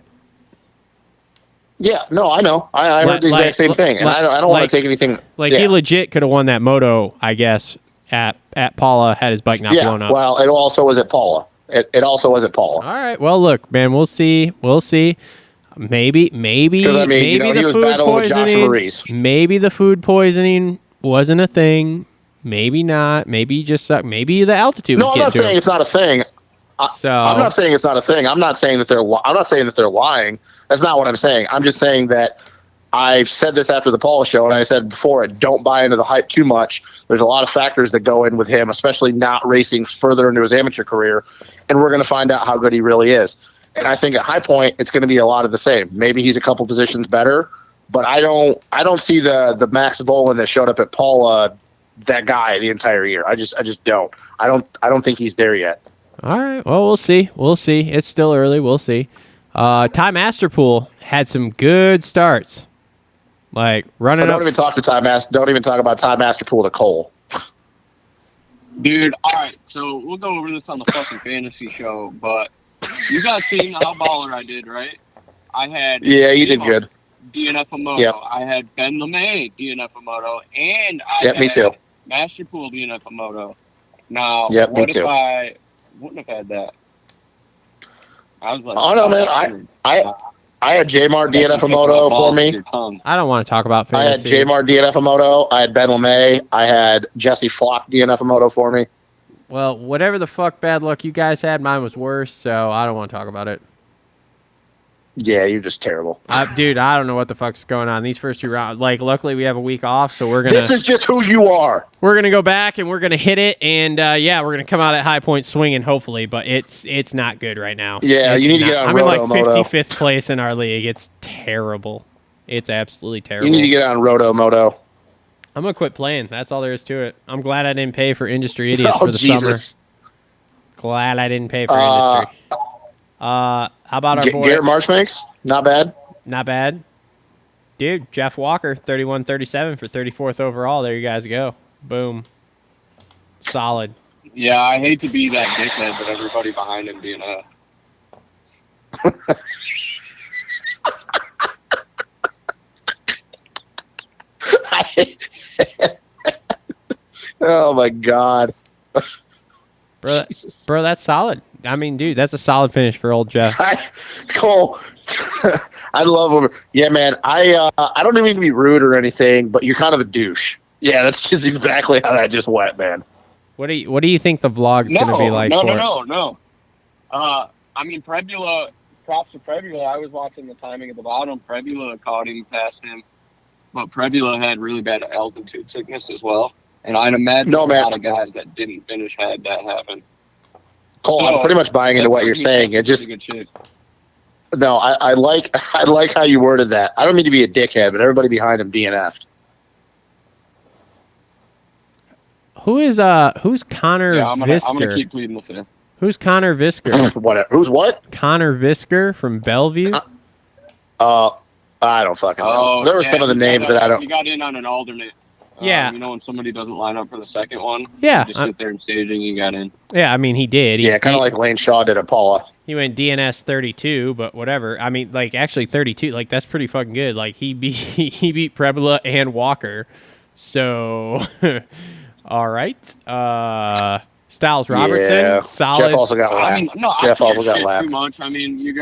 Yeah, no, I know. I heard the exact same thing, and I don't want to take anything. He legit could have won that moto, I guess, at Paula had his bike not blown up. Well, it also was at Paula. It also was at Paula. All right. Well, look, man, we'll see. Maybe the he was food battling with Josh poisoning. Maurice. Maybe the food poisoning wasn't a thing. Maybe not. Maybe just sucked. Maybe the altitude. No, I'm not saying it's not a thing. I'm not saying it's not a thing. I'm not saying that they're lying. That's not what I'm saying. I'm just saying that I've said this after the Paula show, and I said before it, don't buy into the hype too much. There's a lot of factors that go in with him, especially not racing further into his amateur career, and we're going to find out how good he really is. And I think at High Point, it's going to be a lot of the same. Maybe he's a couple positions better, but I don't see the Max Volan that showed up at Paula, that guy, the entire year. I just don't. I don't think he's there yet. All right. Well, we'll see. It's still early. We'll see. Ty Masterpool had some good starts. Running Don't even talk about Ty Masterpool to Cole. Dude, all right. So we'll go over this on the fucking fantasy show, but you guys seen how baller I did, right? I had you did good. DNF a moto. Yep. I had Ben LeMay DNF a moto, and I had me too. Masterpool DNF a moto. Now, me too. If I wouldn't have had that? I was like, oh no, man! I had J-Mar DNF a moto for me. I don't want to talk about fantasy. I had J-Mar DNF a moto. I had Ben LeMay. I had Jesse Flock DNF a moto for me. Well, whatever the fuck bad luck you guys had, mine was worse, so I don't want to talk about it. Yeah, you're just terrible. Dude, I don't know what the fuck's going on. These first 2 rounds, luckily we have a week off, so we're going to... This is just who you are. We're going to go back, and we're going to hit it, and we're going to come out at High Point swinging, hopefully, but it's not good right now. Yeah, you need to get on Roto I'm in 55th place in our league. It's terrible. It's absolutely terrible. You need to get on Roto Moto. I'm going to quit playing. That's all there is to it. I'm glad I didn't pay for Industry Idiots for the summer. Glad I didn't pay for Industry. How about our boy? Garrett Marchbanks? Not bad. Not bad. Dude, Jeff Walker, 31-37 for 34th overall. There you guys go. Boom. Solid. Yeah, I hate to be that dickhead, but everybody behind him being a. Oh my God. Bro, that's solid. I mean, dude, that's a solid finish for old Jeff. Cole, I love him. Yeah, man. I don't even mean to be rude or anything, but you're kind of a douche. Yeah, that's just exactly how that just went, man. What do you think the vlog's gonna be like? No. I mean, Prebula. Props to Prebula. I was watching the timing at the bottom. Prebula caught him past him, but Prebula had really bad altitude sickness as well. And I'd imagine a lot of guys that didn't finish had that happen. Cole, I'm pretty much buying into what you're saying. It just no, I like how you worded that. I don't mean to be a dickhead, but everybody behind him DNF'd. Who's Connor Visker? I'm gonna keep pleading the fifth. Who's Connor Visker? Whatever. Who's what? Connor Visker from Bellevue. I don't fucking know. There were some of the names that I don't. You got in on an alternate. Yeah. You know when somebody doesn't line up for the second one? Yeah. You just sit there and staging, you got in. Yeah, I mean, he did. Yeah, kind of like Lane Shaw did at Paula. He went DNS 32, but whatever. I mean, like, actually 32, like, that's pretty fucking good. Like, he beat Prebula and Walker. So, all right. Styles Robertson, solid. Jeff also got lapped. I mean, no, Jeff I also got lapped. too much. I mean, you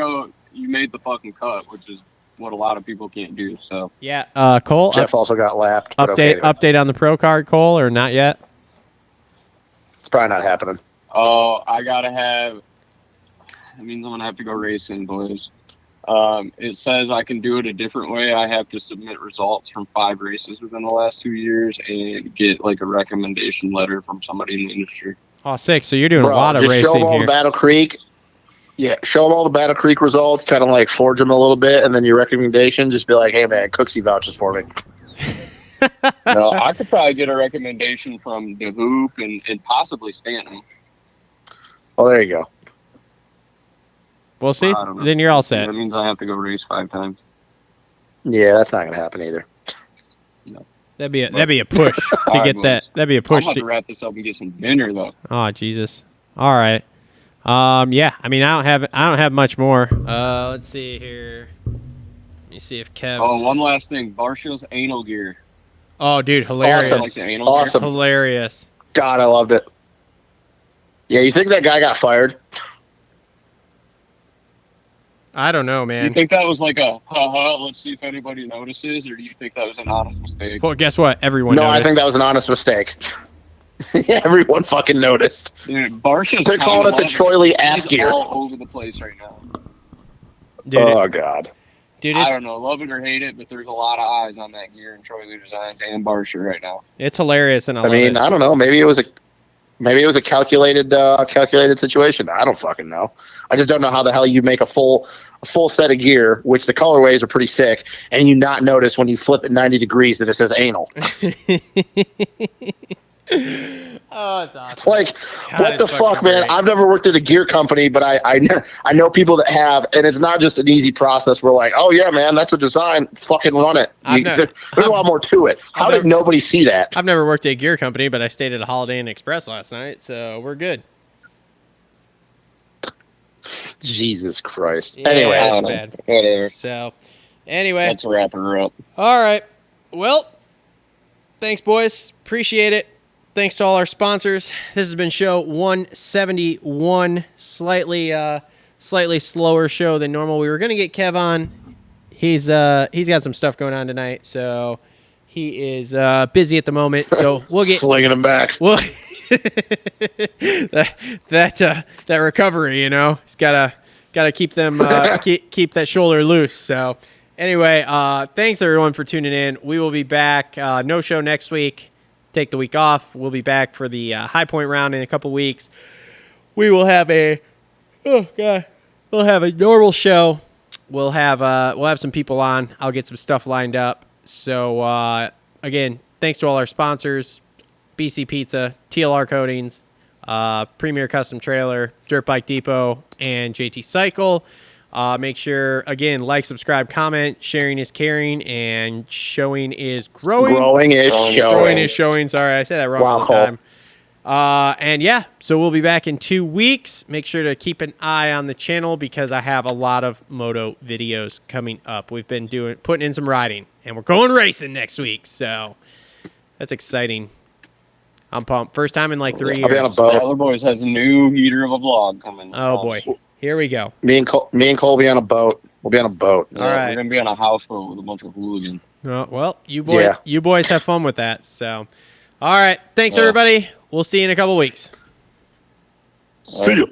made the fucking cut, which is what a lot of people can't do. So yeah, Cole. Jeff also got lapped. Update on the pro card, Cole, or not yet? It's probably not happening. Oh, I gotta have. That means I'm gonna have to go racing, boys. It says I can do it a different way. I have to submit results from 5 races within the last 2 years and get like a recommendation letter from somebody in the industry. Oh, sick. So you're doing a lot of racing show them all here. the Battle Creek. Yeah, show them all the Battle Creek results, kind of like forge them a little bit, and then your recommendation, just be like, hey, man, Cooksey vouches for me. No, I could probably get a recommendation from the Hoop and possibly Stanton. Oh, there you go. We'll see. Then you're all set. That means I have to go race 5 times. Yeah, that's not going to happen either. No. That'd be a push to get that. That'd be a push. I'm about to wrap this up and get some dinner though. Oh Jesus! All right. Yeah. I mean, I don't have much more. Let's see here. Let me see if Kev's. Oh, one last thing. Barsha's anal gear. Oh, dude, hilarious! Awesome. Like the anal Awesome. gear. Hilarious. God, I loved it. Yeah, you think that guy got fired? I don't know, You man. think that was like a haha? Let's see if anybody notices, or do you think that was an honest mistake? Well, guess what? Everyone. No, noticed. I think that was an honest mistake. Everyone fucking noticed. Dude, Barsha's. They're calling it the Troy Lee ass gear. All over the place right now. Dude, Oh God. dude, I it's don't know, love it or hate it, but there's a lot of eyes on that gear in Troy Lee Designs and Barsha right now. it's hilarious, and I I love mean, it. I don't know. Maybe it was a calculated situation. I don't fucking know. I just don't know how the hell you make a full set of gear, which the colorways are pretty sick, and you not notice when you flip it 90 degrees that it says anal. Oh, it's awesome. Like, God, what the it's fuck, fucking man? great. I've never worked at a gear company, but I know people that have, and it's not just an easy process. We're like, oh yeah, man, that's a design. Fucking run it. There's a lot more to it. How did nobody see that? I've never worked at a gear company, but I stayed at a Holiday Inn Express last night, so we're good. Jesus Christ. Yeah, Anyway, it's I don't know. bad. Whatever. So, anyway, Let's wrap her up. all right. Well, thanks, boys. Appreciate it. Thanks to all our sponsors. This has been show 171. Slightly slower show than normal. We were gonna get Kev on. He's got some stuff going on tonight, so he is busy at the moment. So we'll get slinging them back. well. that recovery, you know, he's gotta keep them keep that shoulder loose. So anyway, thanks everyone for tuning in. We will be back. No show next week. Take the week off. We'll be back for the High Point round in a couple weeks. We will have we'll have a normal show. We'll have some people on. I'll get some stuff lined up. So again, thanks to all our sponsors. BC.Pizza, TLR Coatings, Premier Custom Trailer, Dirt Bike Depot, and JT Cycle. Make sure, again, like, subscribe, comment. Sharing is caring, and showing is growing. Growing is showing. Growing is showing. Sorry, I said that wrong all the time. And yeah, so we'll be back in 2 weeks. Make sure to keep an eye on the channel because I have a lot of moto videos coming up. We've been putting in some riding, and we're going racing next week. So that's exciting. I'm pumped. First time in like 3 years. I'll be on a boat. Tyler Boys has a new heater of a vlog coming. Oh boy, here we go. Me and Cole will be on a boat. We'll be on a boat. Yeah, All right. We're gonna be on a houseboat with a bunch of hooligans. Well, you boys have fun with that. So, all right. Thanks everybody. We'll see you in a couple weeks. See ya.